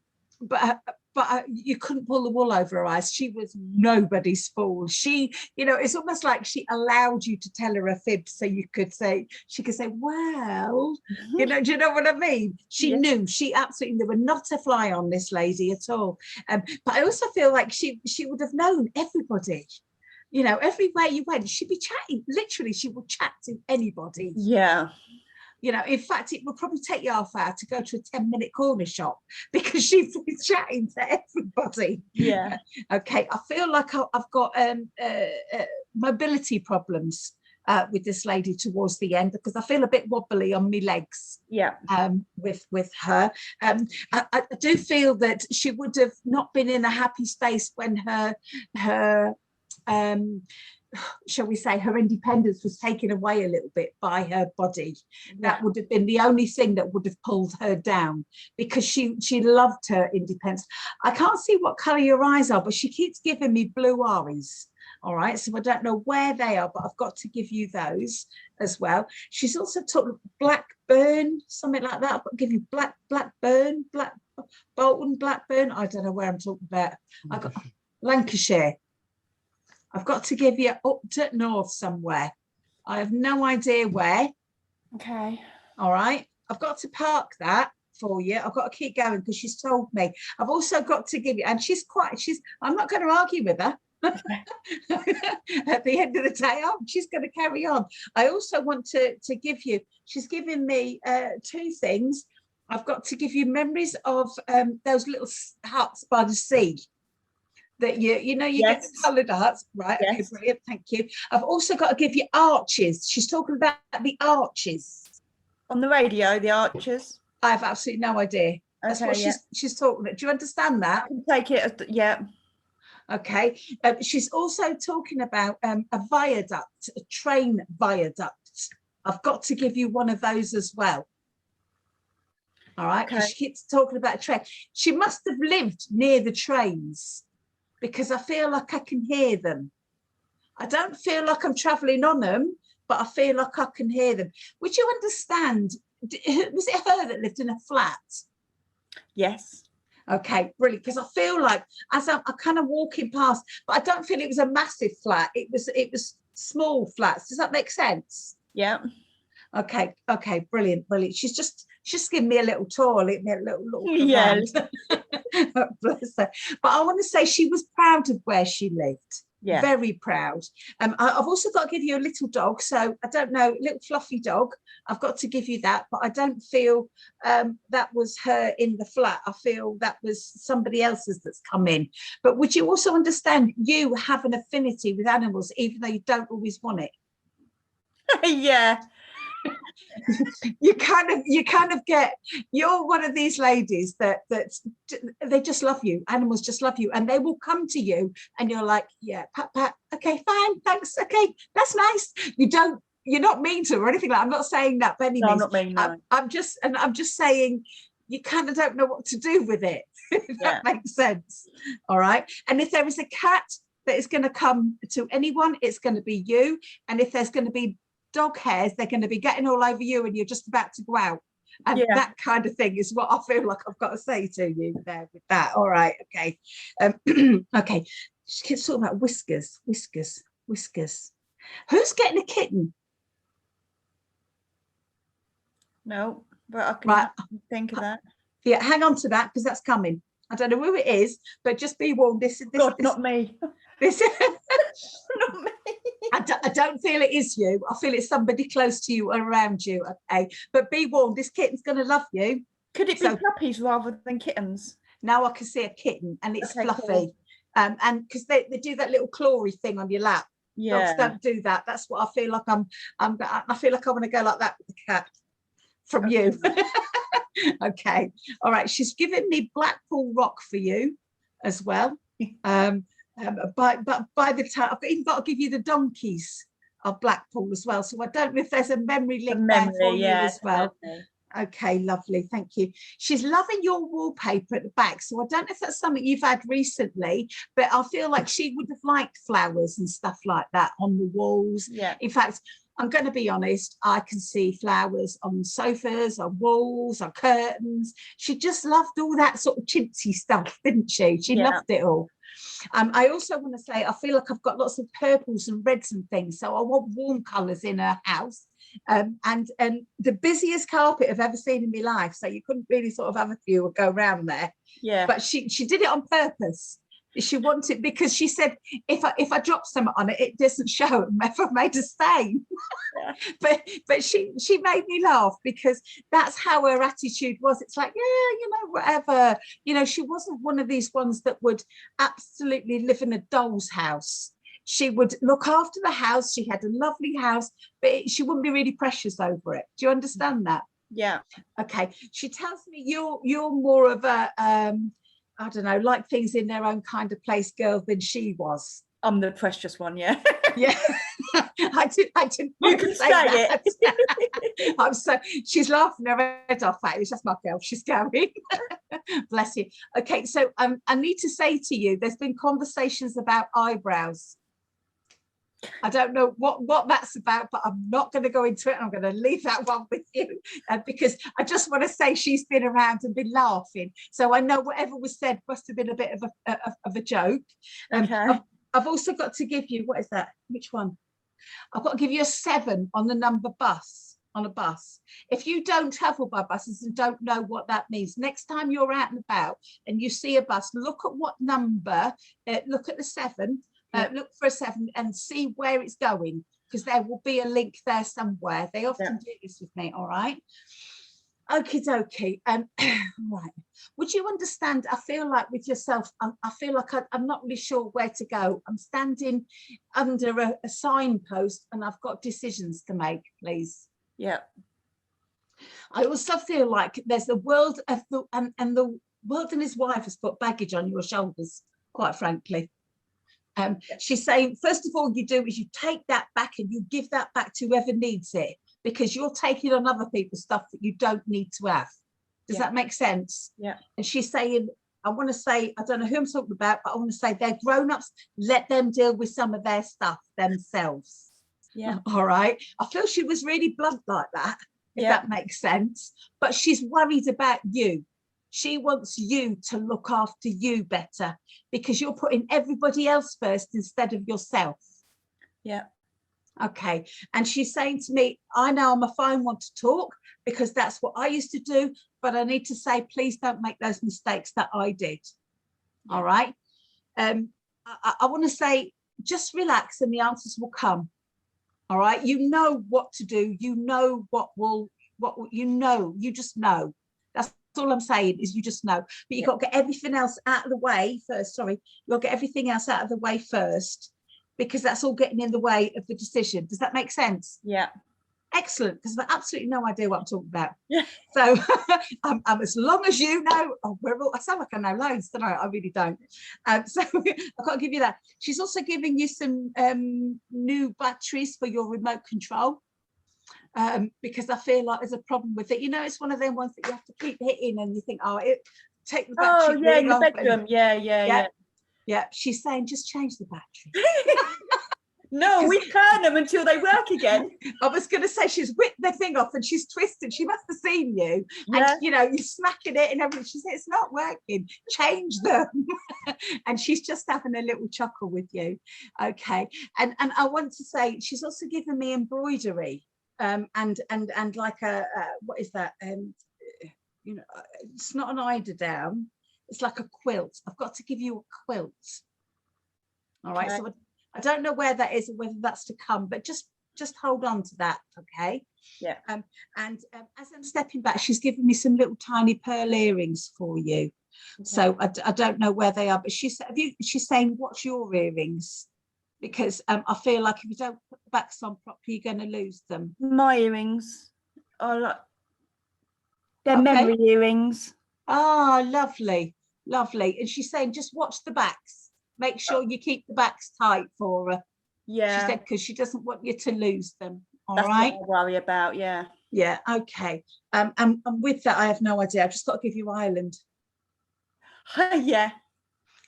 but you couldn't pull the wool over her eyes. She was nobody's fool. She, you know, it's almost like she allowed you to tell her a fib, so she could say, well, you know, do you know what I mean? She knew, she absolutely, there were not a fly on this lady at all. But I also feel like she would have known everybody. You know, everywhere you went, she'd be chatting. Literally, she would chat to anybody. Yeah. You know, in fact, it would probably take you half hour to go to a 10-minute corner shop because she's chatting to everybody. Yeah. Okay, I feel like I've got mobility problems with this lady towards the end, because I feel a bit wobbly on my legs. Yeah. With her, I do feel that she would have not been in a happy space when her shall we say, her independence was taken away a little bit by her body. That would have been the only thing that would have pulled her down, because she loved her independence. I can't see what colour your eyes are, but she keeps giving me blue eyes. All right, so I don't know where they are, but I've got to give you those as well. She's also talking Blackburn, something like that. I'll give you Blackburn, Bolton, Blackburn. I don't know where I'm talking about. I've got Lancashire. I've got to give you up to north somewhere. I have no idea where. Okay. All right. I've got to park that for you. I've got to keep going because she's told me. I've also got to give you, and I'm not going to argue with her. At the end of the day, she's going to carry on. I also want to give you, she's given me two things. I've got to give you memories of those little huts by the sea. That you get the coloured arts, right? Yes. Okay, brilliant, thank you. I've also got to give you arches. She's talking about the arches. On the radio, the Archers. I have absolutely no idea. That's Okay, what she's talking about. Do you understand that? I can take it as, yeah. Okay. She's also talking about a viaduct, a train viaduct. I've got to give you one of those as well. All right, because she keeps talking about a train. She must have lived near the trains, because I feel like I can hear them. I don't feel like I'm travelling on them, but I feel like I can hear them. Would you understand? Was it her that lived in a flat? Yes. Okay, brilliant. Because I feel like as I'm kind of walking past, but I don't feel it was a massive flat. It was small flats. Does that make sense? Yeah. Okay, brilliant. She's just giving me a little tour, a little Yeah. Bless her. But I want to say she was proud of where she lived. Yeah. Very proud. I've also got to give you a little dog. So I don't know, little fluffy dog. I've got to give you that, but I don't feel that was her in the flat. I feel that was somebody else's that's come in. But would you also understand you have an affinity with animals, even though you don't always want it? Yeah. you kind of get, you're one of these ladies that they just love you. Animals just love you, and they will come to you and you're like, yeah, pat, okay, fine, thanks, okay, that's nice. You're not mean to her or anything like that. I'm not saying that by any means. I'm not mean, no. I'm just saying you kind of don't know what to do with it. If that makes sense. All right. And if there is a cat that is going to come to anyone, it's going to be you. And if there's going to be dog hairs, they're going to be getting all over you and you're just about to go out. And that kind of thing is what I feel like I've got to say to you there with that. All right. Okay. Okay. She keeps talking about whiskers. Who's getting a kitten? No, but I can think of that. Yeah, hang on to that because that's coming. I don't know who it is, but just be warned. This not me. This Not me. I don't feel it is you. I feel it's somebody close to you, around you. Okay, but be warned. This kitten's going to love you. Could it be puppies rather than kittens? Now I can see a kitten, and it's fluffy. Cool. And because they do that little clawy thing on your lap. Yeah. Dogs don't do that. That's what I feel like. I feel like I want to go like that with the cat from you. Okay. All right. She's given me Blackpool Rock for you as well. But by the time I've even got to give you the donkeys of Blackpool as well. So I don't know if there's a memory link there for you as well. Okay, lovely. Thank you. She's loving your wallpaper at the back. So I don't know if that's something you've had recently, but I feel like she would have liked flowers and stuff like that on the walls. Yeah. In fact, I'm going to be honest, I can see flowers on sofas, on walls, on curtains. She just loved all that sort of chintzy stuff, didn't she? She Yeah. loved it all. I also want to say, I feel like I've got lots of purples and reds and things. So I want warm colours in her house. And the busiest carpet I've ever seen in my life. So you couldn't really sort of have a few or go around there. Yeah. But she did it on purpose. She wanted, because she said, if I drop something on it, it doesn't show if I've made a stain. Yeah. but she made me laugh, because that's how her attitude was. It's like, yeah, you know, whatever. You know, she wasn't one of these ones that would absolutely live in a doll's house. She would look after the house. She had a lovely house, but she wouldn't be really precious over it. Do you understand that? Yeah. Okay. She tells me you're more of a I don't know, like things in their own kind of place girl than she was. I'm the precious one, yeah. Yeah. I didn't You want can to say that. it. I'm so, she's laughing her head off at it. It's just my girl. She's going. Bless you. Okay, so I need to say to you, there's been conversations about eyebrows. I don't know what that's about, but I'm not going to go into it. I'm going to leave that one with you, because I just want to say she's been around and been laughing. So I know whatever was said must have been a bit of a joke. Okay. I've also got to give you, what is that? Which one? I've got to give you a 7 on the number bus, on a bus. If you don't travel by buses and don't know what that means, next time you're out and about and you see a bus, look at what number, look at the 7, look for a 7 and see where it's going, because there will be a link there somewhere. They often do this with me, all right? Okie dokie. Right. Would you understand? I feel like with yourself, I feel like I'm not really sure where to go. I'm standing under a signpost and I've got decisions to make, please. Yeah. I also feel like there's the world of and the world and his wife has put baggage on your shoulders, quite frankly. She's saying, first of all, you do is you take that back and you give that back to whoever needs it, because you're taking on other people's stuff that you don't need to have. Does that make sense? Yeah. And she's saying, I want to say, I don't know who I'm talking about, but I want to say they're grown-ups, let them deal with some of their stuff themselves. Yeah. All right. I feel she was really blunt like that, if Yeah. that makes sense. But she's worried about you. She wants you to look after you better, because you're putting everybody else first instead of yourself. Yeah. Okay. And she's saying to me, I know I'm a fine one to talk, because that's what I used to do, but I need to say, please don't make those mistakes that I did. All right. I want to say, just relax and the answers will come. All right. You know what to do. You know you just know. That's all I'm saying, is you just know. But you've got to get everything else out of the way first. Sorry. You've got to get everything else out of the way first, because that's all getting in the way of the decision. Does that make sense? Yeah. Excellent, because I've absolutely no idea what I'm talking about. Yeah. So I'm as long as you know, I sound like I know loads, don't I? I really don't. So I've got to give you that. She's also giving you some new batteries for your remote control, because I feel like there's a problem with it. You know, it's one of them ones that you have to keep hitting and you think, take the battery. Oh, yeah, in the off bedroom. Yeah. Yeah, she's saying just change the battery. No, we turn them until they work again. I was going to say, she's whipped the thing off and she's twisted. She must have seen you. Yeah. And, you know, you're smacking it and everything. She said, it's not working. Change them. And she's just having a little chuckle with you. Okay. And I want to say, she's also given me embroidery and like what is that? You know, it's not an eiderdown. It's like a quilt. I've got to give you a quilt. All right. Okay. So I don't know where that is or whether that's to come, but just hold on to that, okay? Yeah. As I'm stepping back, she's given me some little tiny pearl earrings for you. Okay. So I don't know where they are, but she's saying, what's your earrings? Because I feel like if you don't put the backs on properly, you're going to lose them. My earrings are they're memory earrings. Ah, lovely, lovely. And she's saying, just watch the backs. Make sure you keep the backs tight for her. Yeah. She said, because she doesn't want you to lose them. All That's right. what I worry about. Yeah. Yeah, okay. And with that, I have no idea. I've just got to give you Ireland. Yeah,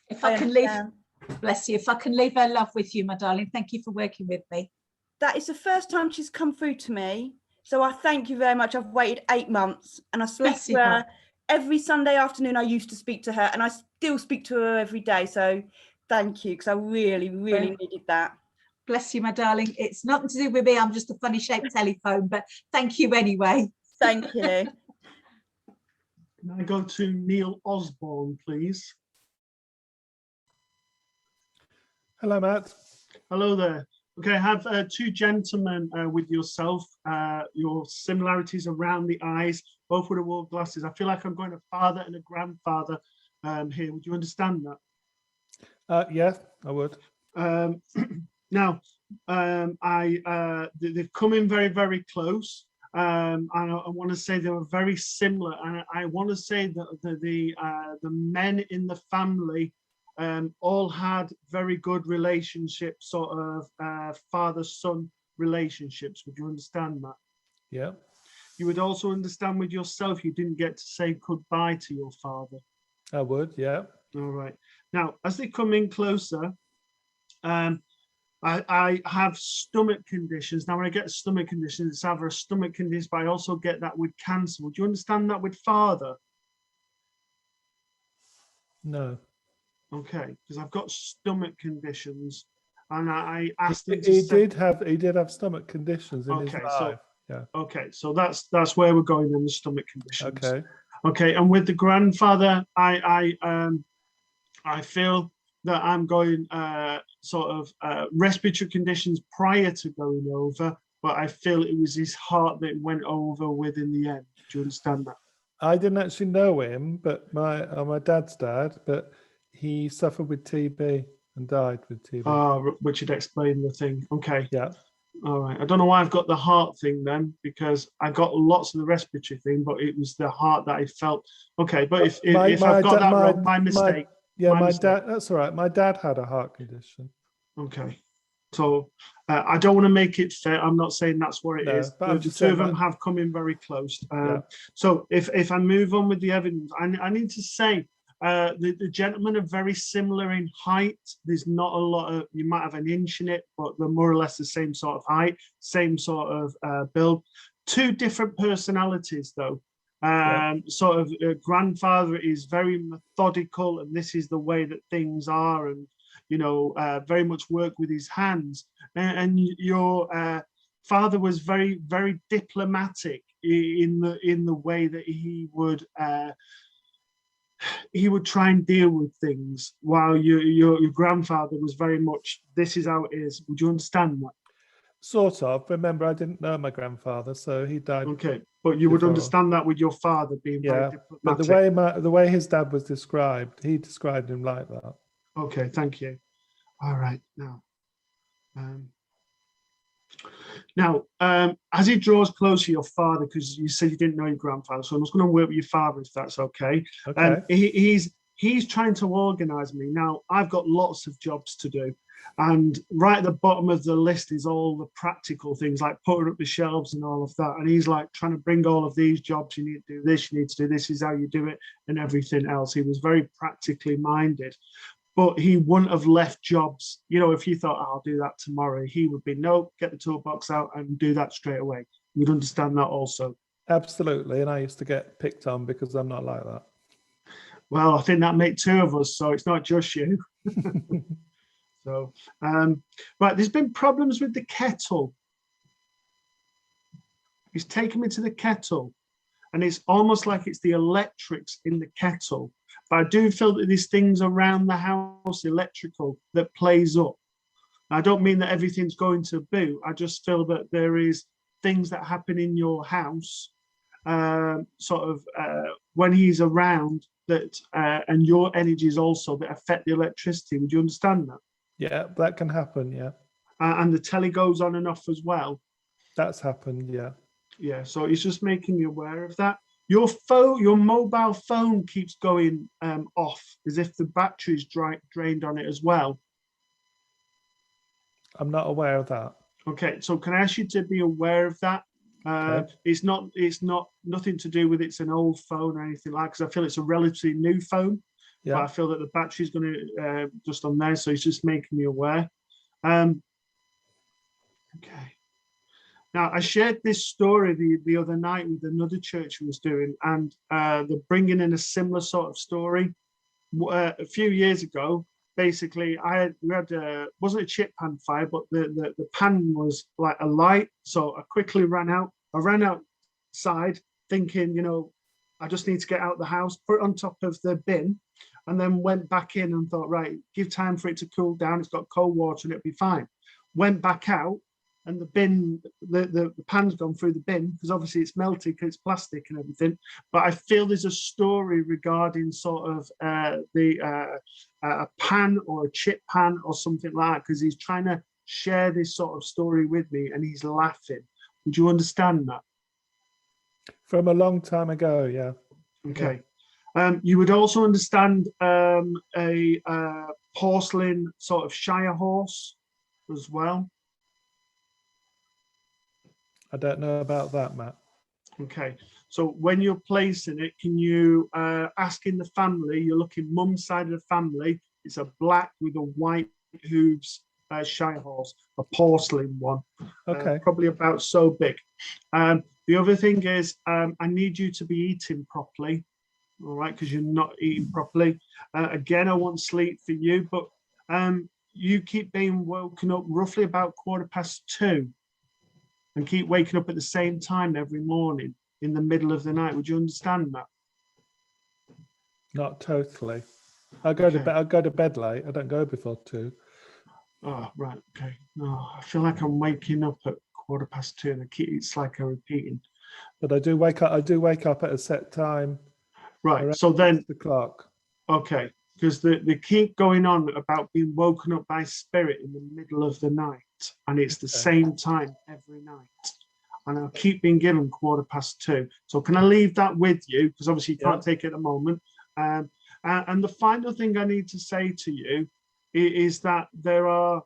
If I can leave, understand. bless you, if I can leave her love with you, my darling, thank you for working with me. That is the first time she's come through to me. So I thank you very much. I've waited 8 months and I speak Bless to you, her heart. every Sunday afternoon. I used to speak to her and I still speak to her every day. So thank you, because I really, really needed that. Bless you, my darling. It's nothing to do with me. I'm just a funny shaped telephone, but thank you anyway. Thank you. Can I go to Neil Osborne, please? Hello, Matt. Hello there. Okay, I have two gentlemen with yourself. Your similarities around the eyes, both with the wore glasses. I feel like I'm going a father and a grandfather here. Would you understand that? Yes, I would. Now, they've come in very, very close. And I want to say they were very similar. And I want to say that the men in the family all had very good relationships, sort of father-son relationships. Would you understand that? Yeah. You would also understand with yourself, you didn't get to say goodbye to your father. I would, yeah. All right. Now, as they come in closer, I have stomach conditions. Now, when I get stomach conditions, it's either a stomach condition, but I also get that with cancer. Would you understand that with father? No. Okay, because I've got stomach conditions, and I asked him to He say, did have stomach conditions in his okay, life. Yeah. okay, so that's where we're going in the stomach conditions. Okay. Okay, and with the grandfather, I feel that I'm going sort of respiratory conditions prior to going over, but I feel it was his heart that went over with in the end. Do you understand that? I didn't actually know him, but my dad's dad, but he suffered with TB and died with TB. Which would explain the thing. Okay. Yeah. All right. I don't know why I've got the heart thing then, because I got lots of the respiratory thing, but it was the heart that I felt. Okay, but if I've got that wrong, my mistake. My dad. That's all right. My dad had a heart condition. Okay. So I don't want to make it fair. I'm not saying that's what it is. But I'm The just two of saying them have come in very close. Yeah. So if I move on with the evidence, I need to say the gentlemen are very similar in height. There's not a lot of, you might have an inch in it, but they're more or less the same sort of height, same sort of build. Two different personalities though. Sort of grandfather is very methodical, and this is the way that things are, and you know, very much work with his hands. And your father was very, very diplomatic in the way that he would try and deal with things, while your grandfather was very much, this is how it is. Would you understand that? Sort of. Remember, I didn't know my grandfather, so he died. Okay, but you would before. understand that with your father being very Yeah, diplomatic. but the way his dad was described, he described him like that. Okay, thank you. All right, now, as he draws closer to your father, because you said you didn't know your grandfather, so I'm just going to work with your father if that's okay. Okay. He's trying to organize me. Now, I've got lots of jobs to do, and right at the bottom of the list is all the practical things like putting up the shelves and all of that. And he's like trying to bring all of these jobs. You need to do this, you need to do this, is how you do it, and everything else. He was very practically minded. But he wouldn't have left jobs. You know, if you thought, I'll do that tomorrow, he would be, no, get the toolbox out and do that straight away. You'd understand that also. Absolutely. And I used to get picked on because I'm not like that. Well, I think that made two of us, so it's not just you. So, right, there's been problems with the kettle. He's taken me to the kettle, and it's almost like it's the electrics in the kettle. But I do feel that there's things around the house, electrical, that plays up. I don't mean that everything's going to boot. I just feel that there is things that happen in your house, when he's around, that and your energies also that affect the electricity. Would you understand that? Yeah, that can happen. Yeah. And the telly goes on and off as well. That's happened. Yeah. Yeah. So he's just making me aware of that. Your phone, your mobile phone keeps going off as if the battery's drained on it as well. I'm not aware of that. Okay, so can I ask you to be aware of that? Okay. It's not nothing to do with it's an old phone or anything like, because I feel it's a relatively new phone, but I Yeah. feel that the battery's going to just on there, so it's just making me aware. Okay. Now, I shared this story the other night with another church I was doing, and they're bringing in a similar sort of story. A few years ago, basically, we had wasn't a chip pan fire, but the pan was like a light. So I quickly ran out. I ran outside thinking, I just need to get out the house, put it on top of the bin, and then went back in and thought, right, give time for it to cool down. It's got cold water and it'll be fine. Went back out, and the bin, the pan's gone through the bin because obviously it's melted because it's plastic and everything. But I feel there's a story regarding sort of a pan or a chip pan or something like that, because he's trying to share this sort of story with me and he's laughing. Would you understand that? From a long time ago, yeah. Okay. You would also understand a porcelain sort of Shire horse as well. I don't know about that, Matt. Okay, so when you're placing it, can you ask in the family, you're looking mum's side of the family, it's a black with a white hooves Shire horse, a porcelain one, Okay. probably about so big. The other thing is, I need you to be eating properly, all right, because you're not eating properly. Again, I want sleep for you, but you keep being woken up roughly about 2:15. And keep waking up at the same time every morning in the middle of the night. Would you understand that? Not totally. I go to Okay. bed. I go to bed late. I don't go before 2. Oh, right. Okay. No, I feel like I'm waking up at 2:15 and it's like I'm repeating. But I do wake up. I do wake up at a set time. Right. around So then, 6 o'clock. okay, because they keep going on about being woken up by spirit in the middle of the night, and it's the Okay. same time every night. And I'll keep being given 2:15. So can I leave that with you? Because obviously you can't take it at the moment. And the final thing I need to say to you is that there are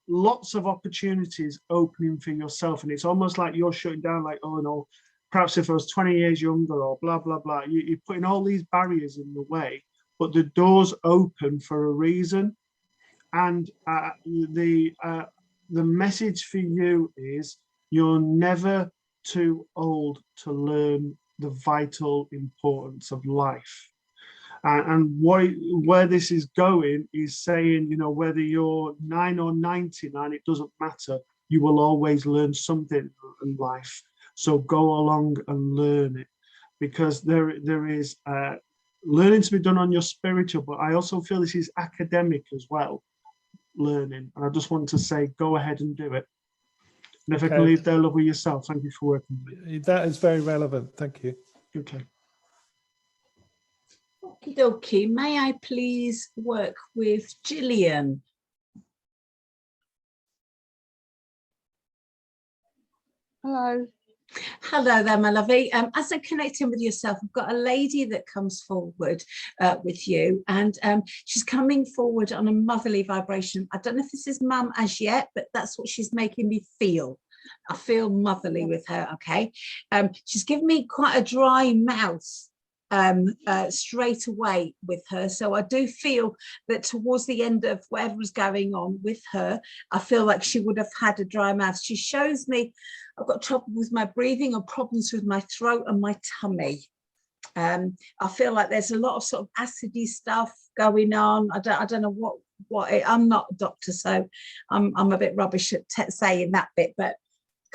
lots of opportunities opening for yourself. And it's almost like you're shutting down, like, oh no, perhaps if I was 20 years younger or blah, blah, blah. You're putting all these barriers in the way, but the door's open for a reason. And the message for you is you're never too old to learn the vital importance of life. And where this is going is saying, whether you're 9 or 99, it doesn't matter. You will always learn something in life. So go along and learn it, because there is learning to be done on your spiritual, but I also feel this is academic as well, learning. And I just want to say, go ahead and do it. And if I can leave there, love with yourself. Thank you for working with me. That is very relevant. Thank you. Okay. Okie dokie. May I please work with Gillian? Hello. Hello there, my lovely. As I'm connecting with yourself, I've got a lady that comes forward with you, and she's coming forward on a motherly vibration. I don't know if this is mum as yet, but that's what she's making me feel. I feel motherly with her, okay? She's given me quite a dry mouth straight away with her. So I do feel that towards the end of whatever was going on with her, I feel like she would have had a dry mouth. She shows me I've got trouble with my breathing or problems with my throat and my tummy. I feel like there's a lot of sort of acidy stuff going on. I don't know what I'm not a doctor, so I'm a bit rubbish at saying that bit, but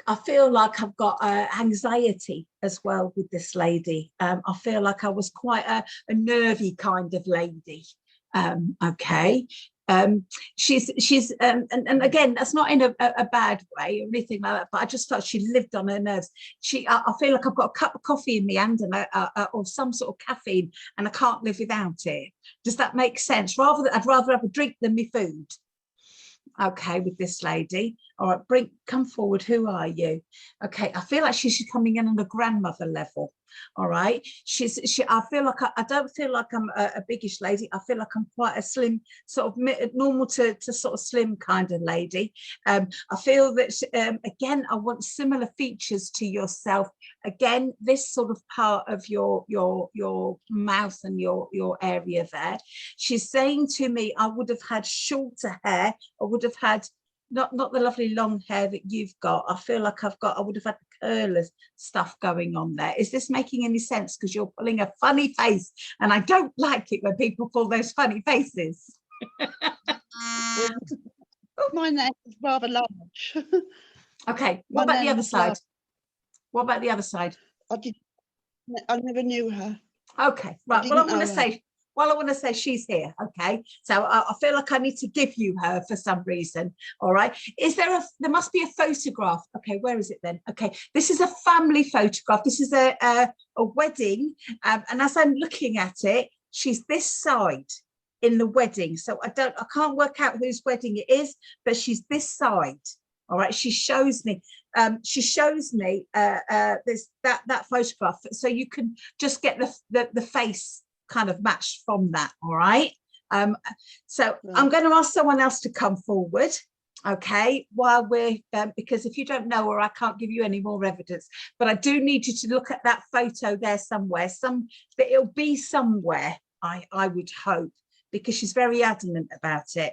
I feel like I've got anxiety as well with this lady. I feel like I was quite a nervy kind of lady. Okay. She's and again, that's not in a bad way or anything like that, but I just felt she lived on her nerves. I feel like I've got a cup of coffee in my hand and or some sort of caffeine, and I can't live without it. Does that make sense? I'd rather have a drink than my food. Okay, with this lady. All right, come forward. Who are you? Okay, I feel like she's coming in on a grandmother level. All right. I feel like I don't feel like I'm a biggish lady. I feel like I'm quite a slim, sort of normal to sort of slim kind of lady. I feel that, again, I want similar features to yourself. Again, this sort of part of your mouth and your area there. She's saying to me, I would have had shorter hair. I would have had not the lovely long hair that you've got. I feel like I would have had the curlers stuff going on there. Is this making any sense? Because you're pulling a funny face, and I don't like it when people pull those funny faces. Mine is rather large. Okay, what My about the nan other was side? large. What about the other side? I never knew her. Okay, right. Well, I want to say she's here. Okay, so I feel like I need to give you her for some reason. All right. There must be a photograph. Okay, where is it then? Okay, this is a family photograph. This is a wedding, and as I'm looking at it, she's this side in the wedding. So I can't work out whose wedding it is, but she's this side. All right, she shows me this that photograph, so you can just get the face kind of matched from that. All right. So I'm going to ask someone else to come forward. Okay, while we're because if you don't know her, I can't give you any more evidence, but I do need you to look at that photo there somewhere. It'll be somewhere, I would hope, because she's very adamant about it.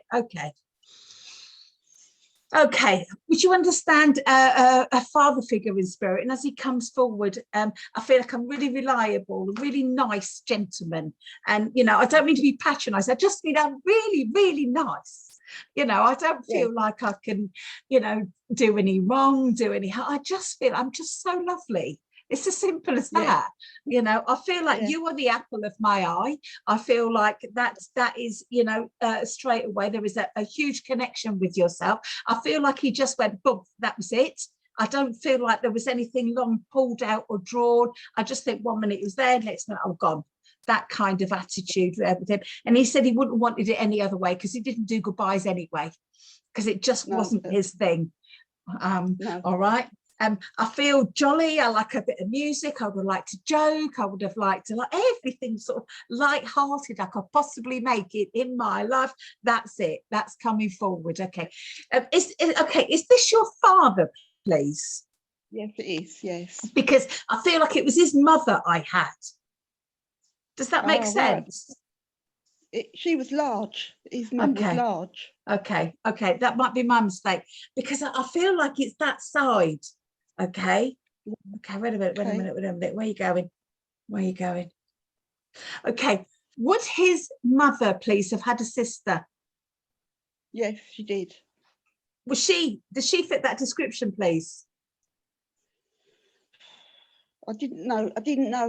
Okay, would you understand a father figure in spirit? And as he comes forward, I feel like I'm really reliable, a really nice gentleman. And, I don't mean to be patronized. I just mean I'm really, really nice. I don't feel like I can, do any wrong, do any harm. I just feel I'm just so lovely. It's as simple as that. I feel like you are the apple of my eye. I feel like that is, straight away, there is a huge connection with yourself. I feel like he just went, boom, that was it. I don't feel like there was anything long pulled out or drawn. I just think 1 minute it was there, next minute, oh, gone. That kind of attitude with him. And he said he wouldn't have wanted it any other way because he didn't do goodbyes anyway, because it just wasn't his thing. All right. I feel jolly. I like a bit of music. I would like to joke. I would have liked to like everything sort of light-hearted I could possibly make it in my life. That's it. That's coming forward. Okay. Is this your father, please? Yes, it is. Yes. Because I feel like it was his mother I had. Does that make sense? Right. She was large. His mum was large. Okay. That might be my mistake, because I feel like it's that side. Okay. Wait a minute. Where are you going? Okay. Would his mother please have had a sister? Yes, she did. Does she fit that description, please? I didn't know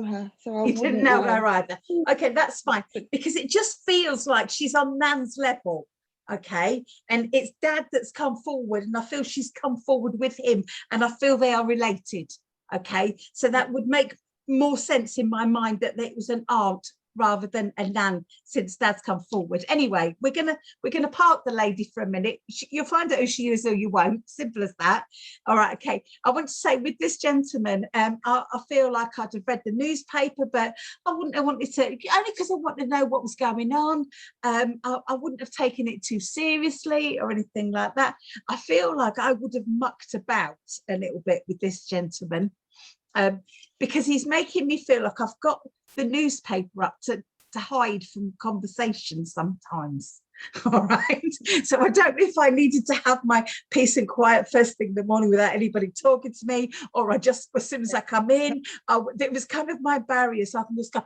her, so I You didn't know her either. Okay, that's fine, because it just feels like she's on Nan's level. Okay, and it's Dad that's come forward, and I feel she's come forward with him, and I feel they are related. Okay, so that would make more sense in my mind that it was an aunt rather than a nan, since Dad's come forward. Anyway, we're gonna park the lady for a minute. You'll find out who she is or you won't. Simple as that. All right. Okay. I want to say with this gentleman, I feel like I'd have read the newspaper, but I wouldn't have wanted to, only because I wanted to know what was going on. I wouldn't have taken it too seriously or anything like that. I feel like I would have mucked about a little bit with this gentleman. Because he's making me feel like I've got the newspaper up to hide from conversation sometimes. All right. So I don't know if I needed to have my peace and quiet first thing in the morning without anybody talking to me, or I just, as soon as I come in, it was kind of my barrier. So I can just go,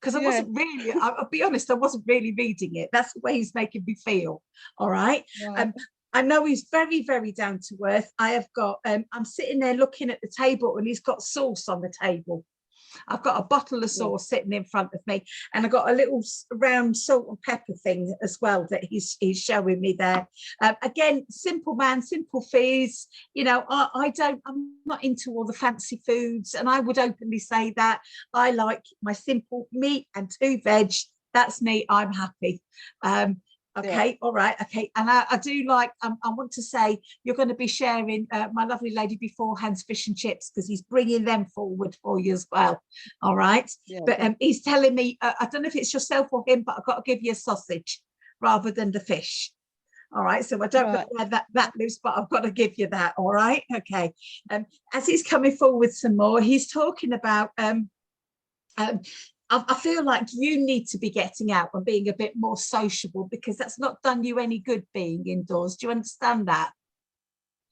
because I wasn't really, I'll be honest, I wasn't really reading it. That's the way he's making me feel. All right. I know he's very, very down to earth. I have got, I'm sitting there looking at the table, and he's got sauce on the table. I've got a bottle of sauce sitting in front of me, and I've got a little round salt and pepper thing as well that he's showing me there. Again, simple man, simple foods. I'm not into all the fancy foods, and I would openly say that I like my simple meat and 2 veg. That's me. I'm happy. Okay, all right, okay. And I do like, I want to say you're going to be sharing my lovely lady beforehand's fish and chips, because he's bringing them forward for you as well. All right. Yeah. But he's telling me, I don't know if it's yourself or him, but I've got to give you a sausage rather than the fish. All right. So I don't know where that lives, but I've got to give you that. All right. Okay. As he's coming forward some more, he's talking about I feel like you need to be getting out and being a bit more sociable, because that's not done you any good being indoors. Do you understand that?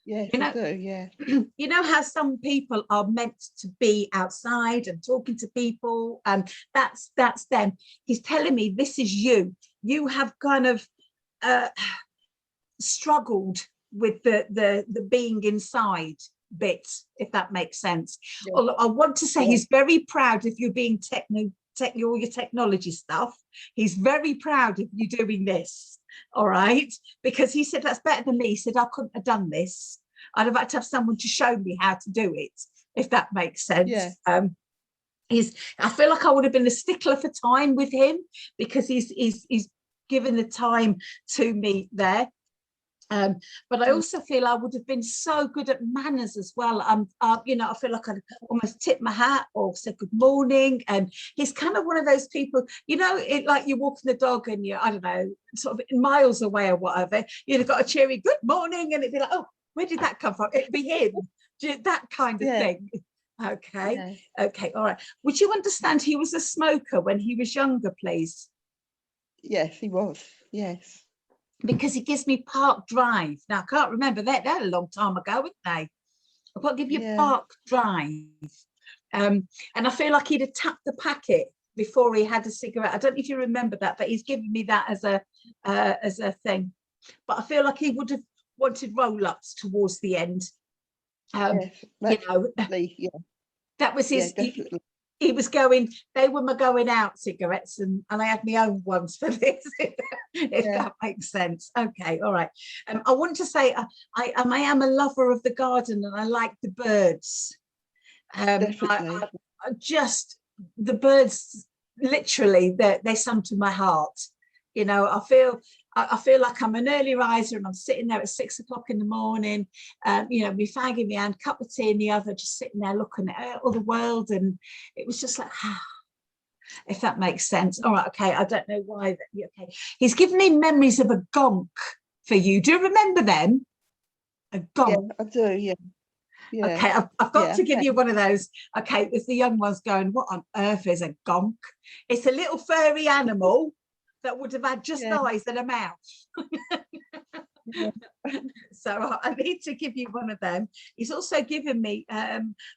Yes, You know, I do, yeah. you know how some people are meant to be outside and talking to people, and that's them. He's telling me this is you. You have kind of struggled with the being inside bit, if that makes sense. Yeah. I want to say he's very proud of you being all your technology stuff. He's very proud of you doing this. All right, because he said that's better than me. He said I couldn't have done this. I'd have had to have someone to show me how to do it, if that makes sense. Yeah. I feel like I would have been a stickler for time with him, because he's given the time to me there. But I also feel I would have been so good at manners as well. You know, I feel like I'd almost tip my hat or say good morning. And he's kind of one of those people, you know, like you're walking the dog and you're, I don't know, sort of miles away or whatever. You'd have got a cheery good morning, and it'd be like, oh, where did that come from? It'd be him, that kind of thing. Okay, okay, all right. Would you understand he was a smoker when he was younger, please? Yes, he was. Yes. Because he gives me Park Drive. Now, I can't remember that. That a long time ago, wouldn't they? I've got to give you Park Drive. And I feel like he'd have tapped the packet before he had a cigarette. I don't know if you remember that, but he's given me that as a thing. But I feel like he would have wanted roll-ups towards the end. Yes, you know, that was his. He was going, they were my going out cigarettes, and I had my own ones for this, if that makes sense. Okay, all right. I want to say I am a lover of the garden, and I like the birds. I just, the birds, literally, they sung to my heart. You know, I feel like I'm an early riser, and I'm sitting there at 6 o'clock in the morning, you know, me fag in my hand, cup of tea in the other, just sitting there looking at all the world. And it was just like, if that makes sense. All right, okay, I don't know why. Okay, he's given me memories of a gonk for you. Do you remember them? A gonk? Yeah, I do, yeah. Okay, I've got to give you one of those. Okay, there's the young ones going, what on earth is a gonk? It's a little furry animal that would have had just eyes and a mouth. So I need to give you one of them. He's also given me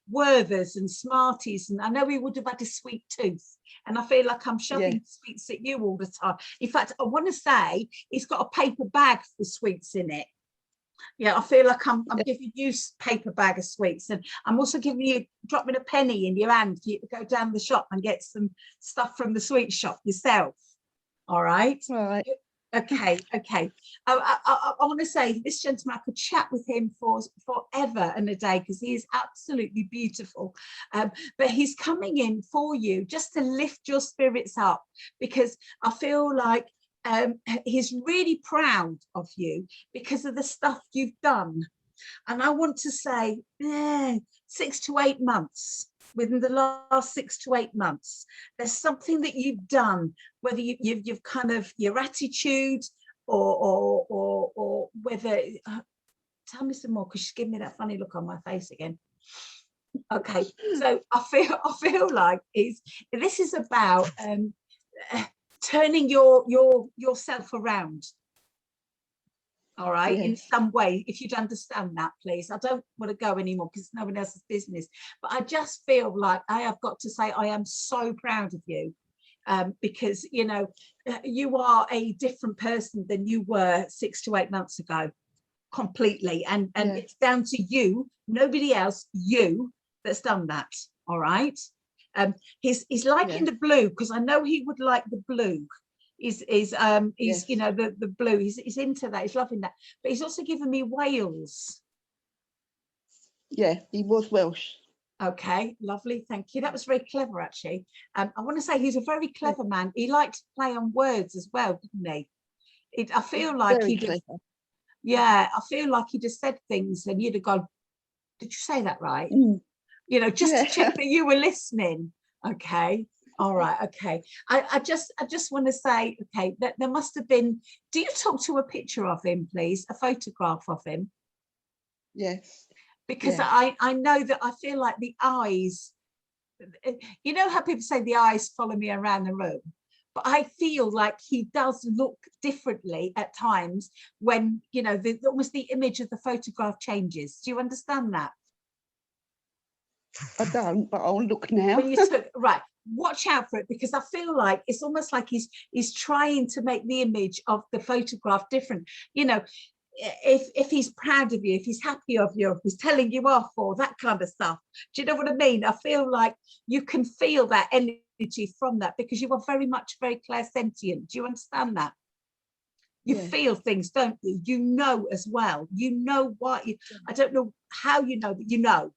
Werthers and Smarties, and I know he would have had a sweet tooth, and I feel like I'm shoving sweets at you all the time. In fact, I want to say he's got a paper bag with sweets in it. Yeah, I feel like I'm giving you a paper bag of sweets, and I'm also giving you, dropping a penny in your hand for you to go down the shop and get some stuff from the sweet shop yourself. All right. Okay. I want to say this gentleman, I could chat with him for forever and a day, because he is absolutely beautiful. But he's coming in for you just to lift your spirits up, because I feel like he's really proud of you because of the stuff you've done. And I want to say 6 to 8 months. Within the last 6 to 8 months, there's something that you've done, whether you've kind of your attitude or whether, tell me some more, because she's giving me that funny look on my face again. Okay, so I feel like this is about turning yourself around. All right, in some way, if you'd understand that, please. I don't want to go anymore because it's no one else's business, but I just feel like I have got to say I am so proud of you, because, you know, you are a different person than you were 6 to 8 months ago, completely. And it's down to you, nobody else, you, that's done that. All right. He's liking the blue, because I know he would like the blue. He's you know, the blue, he's into that, he's loving that. But he's also given me Wales. Yeah, he was Welsh. Okay, lovely, thank you. That was very clever, actually. I want to say he's a very clever man. He liked to play on words as well, didn't he? I feel like Very he'd have, clever. yeah, I feel like he'd have said things and you'd have gone, did you say that right? Mm. You know, just Yeah. to check that you were listening. Okay. All right. Okay. I just want to say, okay, that there must have been, do you talk to a picture of him, please? A photograph of him? Yes. Because Yes. I know that I feel like the eyes, you know how people say the eyes follow me around the room, but I feel like he does look differently at times when, you know, almost the image of the photograph changes. Do you understand that? I don't, but I'll look now. When you took, right, watch out for it, because I feel like it's almost like he's trying to make the image of the photograph different. You know, if he's proud of you, if he's happy of you, if he's telling you off, or that kind of stuff. Do you know what I mean? I feel like you can feel that energy from that, because you are very much very clairsentient. Do you understand that? You Yes. feel things, don't you? You know as well. You know what you, I don't know how you know, but you know.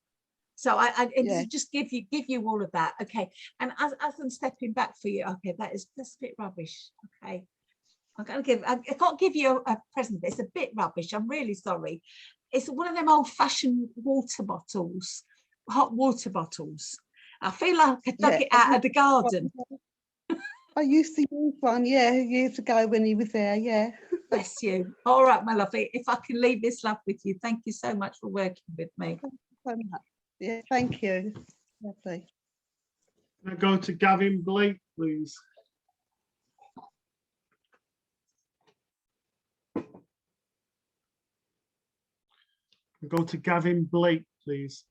So I Yeah. just give you all of that. Okay. And as I'm stepping back for you, okay, that's a bit rubbish. Okay. I can't give you a present. It's a bit rubbish. I'm really sorry. It's one of them old-fashioned water bottles, hot water bottles. I feel like I dug it out of the garden. I used to use one, yeah, years ago when he was there, yeah. Bless you. All right, my lovely. If I can leave this love with you, thank you so much for working with me. So much. Yeah, thank you. Lovely. Can I go to Gavin Blake, please? Go to Gavin Blake, please.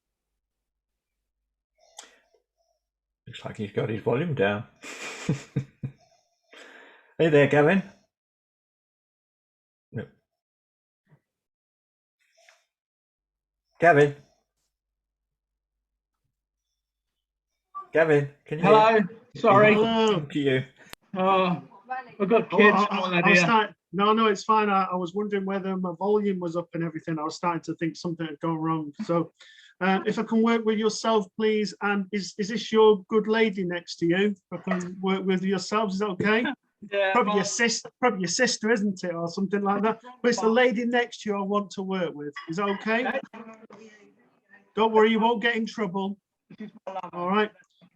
Looks like he's got his volume down. Hey there, Gavin. No. Gavin. Gavin, can you hear? Hello, sorry. Hello. To you. I've got Oh, kids and all that I was here. no, it's fine. I was wondering whether my volume was up and everything. I was starting to think something had gone wrong. So if I can work with yourself, please. And is this your good lady next to you? If I can work with yourselves, is that okay? Yeah, Probably your sister, isn't it? Or something like that. But it's the lady next to you I want to work with. Is that okay? Don't worry, you won't get in trouble. All right.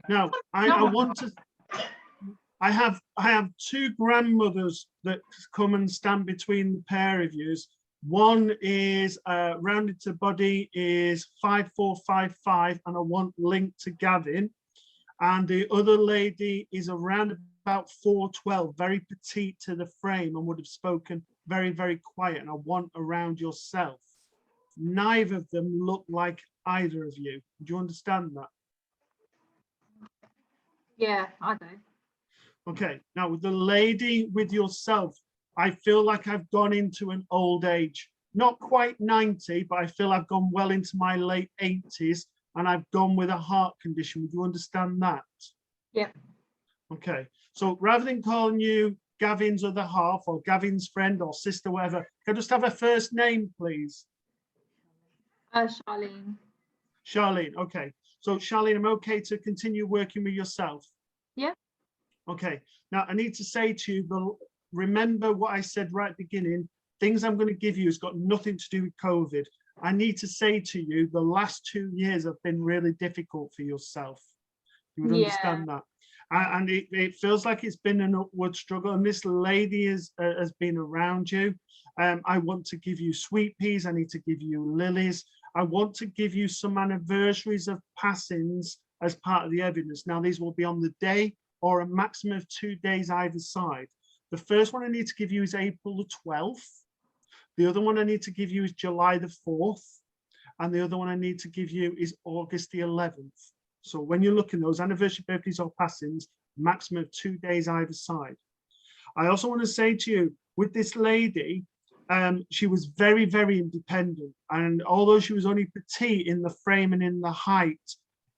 Now, I want to. I have two grandmothers that come and stand between the pair of yous. One is rounded to body is 5455, and I want linked to Gavin. And the other lady is around about 412, very petite to the frame, and would have spoken very, very quiet. And I want around yourself. Neither of them look like either of you. Do you understand that? Yeah, I do. Okay, now with the lady with yourself, I feel like I've gone into an old age. Not quite 90, but I feel I've gone well into my late 80s, and I've gone with a heart condition. Would you understand that? Yeah. Okay, so rather than calling you Gavin's other half or Gavin's friend or sister, whatever, can I just have a first name, please? Charlene. Charlene, okay. So Charlene, I'm okay to continue working with yourself? Yeah. Okay, now I need to say to you, remember what I said right at the beginning, things I'm going to give you has got nothing to do with COVID. I need to say to you, the last 2 years have been really difficult for yourself. You would understand that. And it feels like it's been an upward struggle, and this lady has been around you. I want to give you sweet peas, I need to give you lilies. I want to give you some anniversaries of passings as part of the evidence. Now, these will be on the day or a maximum of 2 days either side. The first one I need to give you is April the 12th. The other one I need to give you is July the 4th. And the other one I need to give you is August the 11th. So when you're looking those anniversary, birthdays or passings, maximum of 2 days either side. I also want to say to you, with this lady, she was very, very independent. And although she was only petite in the frame and in the height,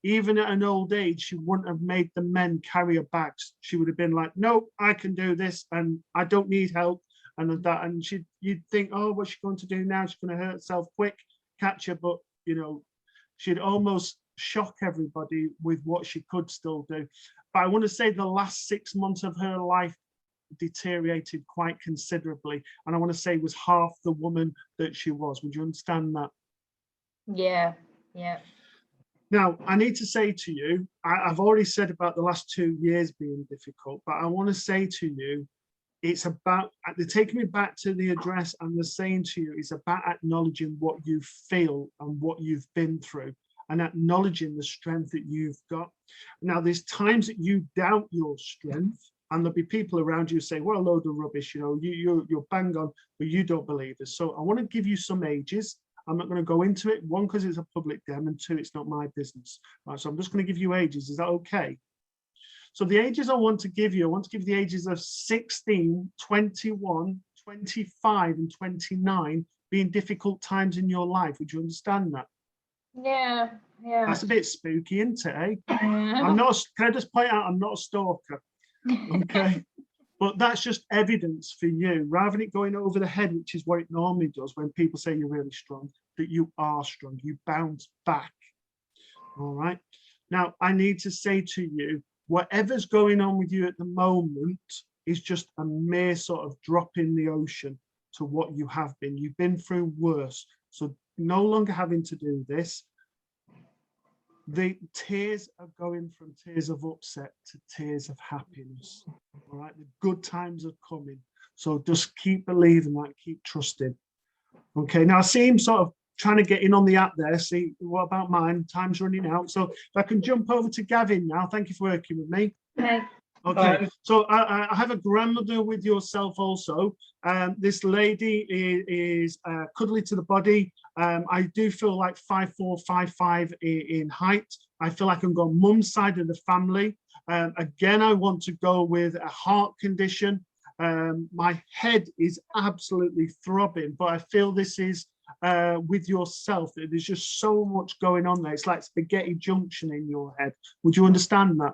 even at an old age, she wouldn't have made the men carry her bags. She would have been like, no, I can do this and I don't need help and that. And you'd think, oh, what's she going to do now? She's going to hurt herself quick, catch her. But, you know, she'd almost shock everybody with what she could still do. But I want to say the last 6 months of her life deteriorated quite considerably, and I want to say was half the woman that she was. Would you understand that? Yeah. Yeah. Now, I need to say to you, I've already said about the last 2 years being difficult, but I want to say to you, it's about, they're taking me back to the address, and they're saying to you, it's about acknowledging what you feel and what you've been through, and acknowledging the strength that you've got. Now, there's times that you doubt your strength, and there'll be people around you who say, well, a load of rubbish, you know, you're bang on, but you don't believe us. So I want to give you some ages. I'm not going to go into it, one, because it's a public dem, and two, it's not my business. Right, so I'm just going to give you ages. Is that okay? So the ages I want to give you, I want to give you the ages of 16, 21, 25, and 29 being difficult times in your life. Would you understand that? Yeah. Yeah. That's a bit spooky, isn't it, eh? Yeah. I'm not, can I just point out, I'm not a stalker, okay? But that's just evidence for you, rather than it going over the head, which is what it normally does when people say you're really strong, that you are strong, you bounce back, all right? Now, I need to say to you, whatever's going on with you at the moment is just a mere sort of drop in the ocean to what you have been. You've been through worse, so no longer having to do this. The tears are going from tears of upset to tears of happiness. All right, the good times are coming. So just keep believing that, keep trusting. Okay, now I see him sort of trying to get in on the app there. See, what about mine? Time's running out. So if I can jump over to Gavin now. Thank you for working with me. Okay. Okay, so I have a grandmother with yourself also. This lady is cuddly to the body. I do feel like 5'4", 5'5" in height. I feel like I'm on mum's side of the family. Again, I want to go with a heart condition. My head is absolutely throbbing, but I feel this is with yourself. There's just so much going on there. It's like spaghetti junction in your head. Would you understand that?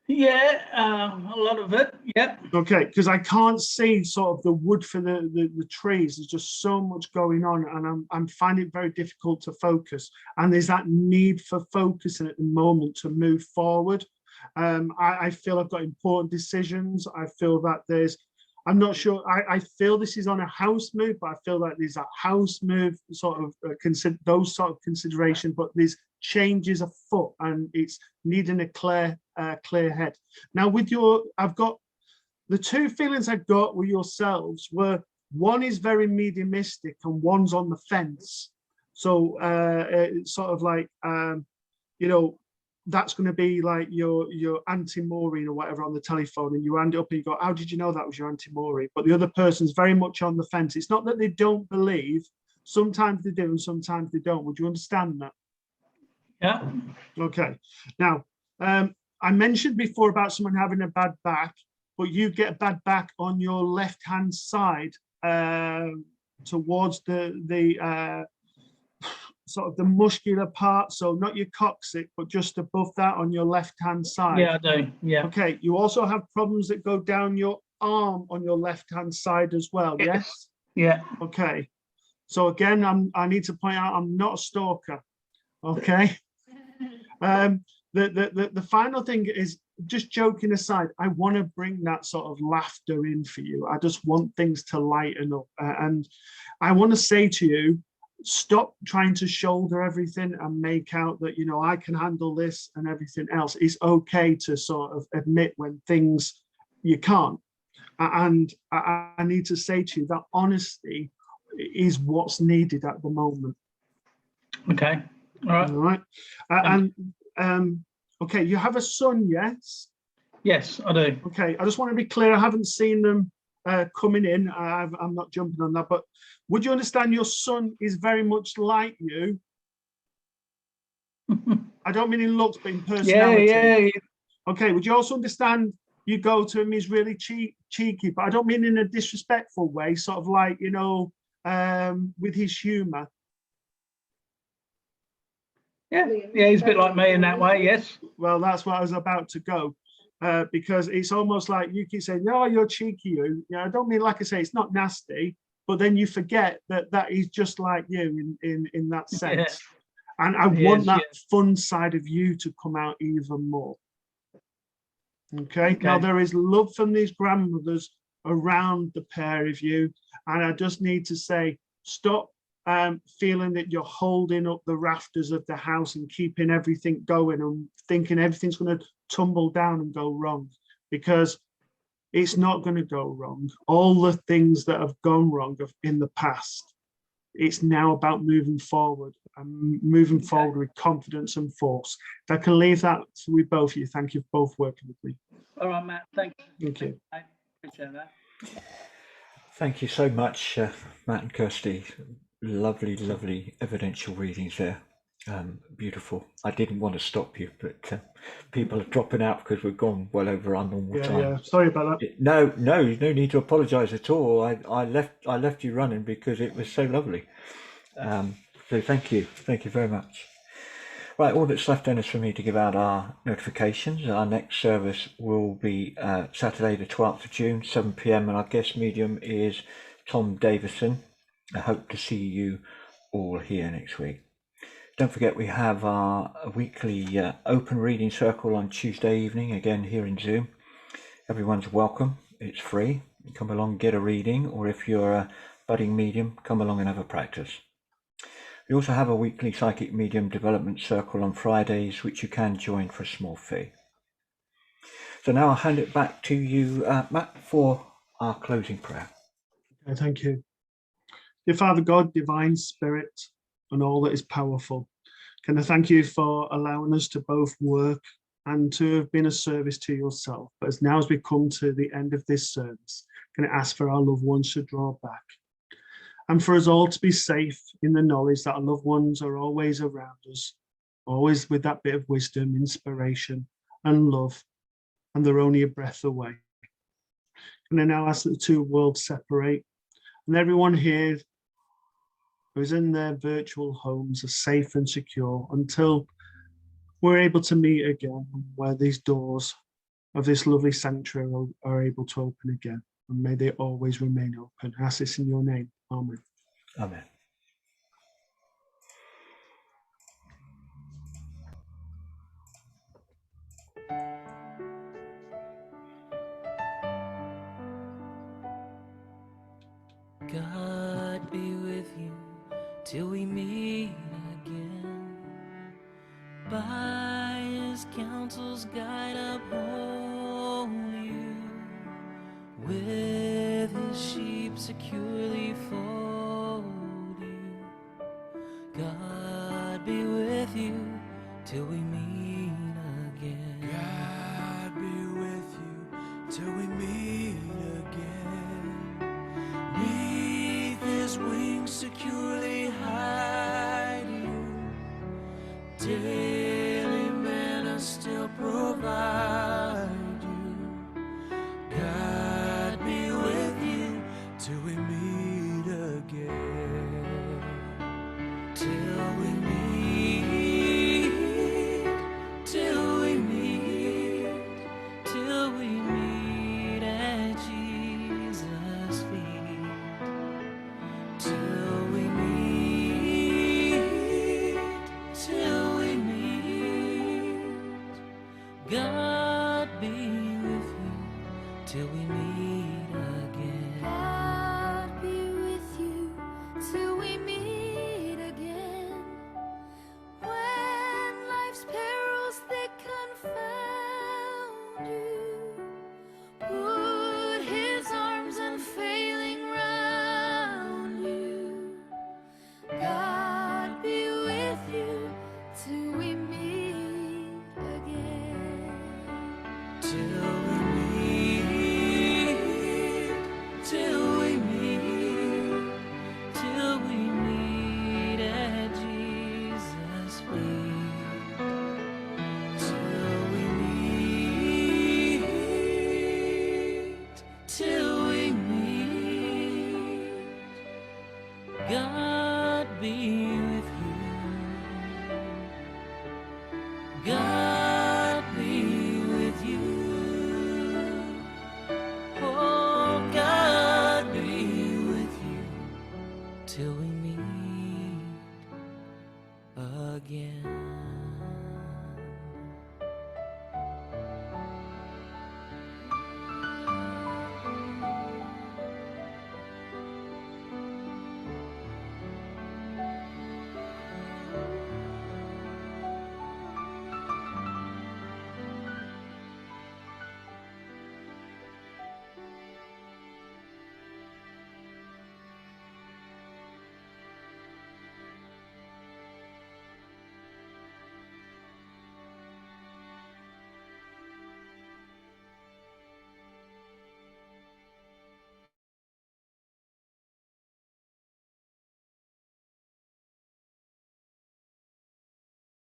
Yeah, a lot of it. Yep. Okay, because I can't see sort of the wood for the trees. There's just so much going on, and I'm finding it very difficult to focus. And there's that need for focusing at the moment to move forward. I feel I've got important decisions. I feel that I'm not sure. I feel this is on a house move, but I feel like there's a house move sort of those sort of considerations, but there's changes afoot, and it's needing a clear head. Now, with I've got the two feelings I got with yourselves were, one is very mediumistic and one's on the fence. So it's sort of like you know, that's going to be like your Auntie Maureen or whatever on the telephone, and you hand it up and you go, how did you know that was your Auntie Maureen? But the other person's very much on the fence. It's not that they don't believe. Sometimes they do and sometimes they don't. Would you understand that? Yeah. Okay. Now, I mentioned before about someone having a bad back, but you get bad back on your left-hand side towards the sort of the muscular part, so not your coccyx, but just above that on your left-hand side. Yeah, I do. Yeah. Okay. You also have problems that go down your arm on your left-hand side as well. Yes. Yeah. Okay. So again, I need to point out I'm not a stalker. Okay. The final thing is, just joking aside, I want to bring that sort of laughter in for you. I just want things to lighten up, and I want to say to you, stop trying to shoulder everything and make out that, you know, I can handle this and everything else. It's okay to sort of admit when things you can't. And I need to say to you that honesty is what's needed at the moment. Okay. All right. All right. Okay, you have a son, yes? Yes, I do. Okay, I just want to be clear. I haven't seen them coming in. I'm not jumping on that, but would you understand your son is very much like you? I don't mean in looks, but in personality. Yeah. Okay, would you also understand you go to him, he's really cheeky, but I don't mean in a disrespectful way, sort of like, you know, with his humour. Yeah, he's a bit like me in that way, yes. Well, that's what I was about to go. Because it's almost like you keep saying, no, you're cheeky, you. Yeah, I don't mean, like I say, it's not nasty, but then you forget that he's just like you in that sense. Yeah. And I want that fun side of you to come out even more. Okay. Now there is love from these grandmothers around the pair of you. And I just need to say, stop feeling that you're holding up the rafters of the house and keeping everything going and thinking everything's going to tumble down and go wrong, because it's not going to go wrong. All the things that have gone wrong in the past, it's now about moving forward and moving forward with confidence and force. If I can leave that with both of you, thank you for both working with me. All right, Matt. Thank you. Thank you. I appreciate that. Thank you so much, Matt and Kirsty. Lovely, lovely evidential readings there. Beautiful. I didn't want to stop you, but people are dropping out because we've gone well over our normal time. Yeah, sorry about that. No need to apologise at all. I left you running because it was so lovely. So thank you very much. Right, all that's left then is for me to give out our notifications. Our next service will be Saturday the 12th of June, 7 p.m, and our guest medium is Tom Davison. I hope to see you all here next week. Don't forget we have our weekly open reading circle on Tuesday evening, again here in Zoom. Everyone's welcome. It's free. Come along, get a reading, or if you're a budding medium, come along and have a practice. We also have a weekly psychic medium development circle on Fridays, which you can join for a small fee. So now I'll hand it back to you, Matt, for our closing prayer. Okay, thank you. Dear Father God, Divine Spirit, and all that is powerful, can I thank you for allowing us to both work and to have been a service to yourself. But as we come to the end of this service, can I ask for our loved ones to draw back, and for us all to be safe in the knowledge that our loved ones are always around us, always with that bit of wisdom, inspiration and love, and they're only a breath away. And I now ask that the two worlds separate, and everyone here who is in their virtual homes are safe and secure until we're able to meet again, where these doors of this lovely sanctuary are able to open again. And may they always remain open. I ask this in your name. Amen. Amen. God be with you till we meet again. By his counsel's guide uphold you, with his sheep securely fold you. God be with you till we meet again. God be with you till we meet again. Neath his wings securely hide you. Daily manna still provide you. God be with you till we meet again. Till we meet, till we meet, till we meet at Jesus' feet. Till we meet, till we meet. God be with you till we meet.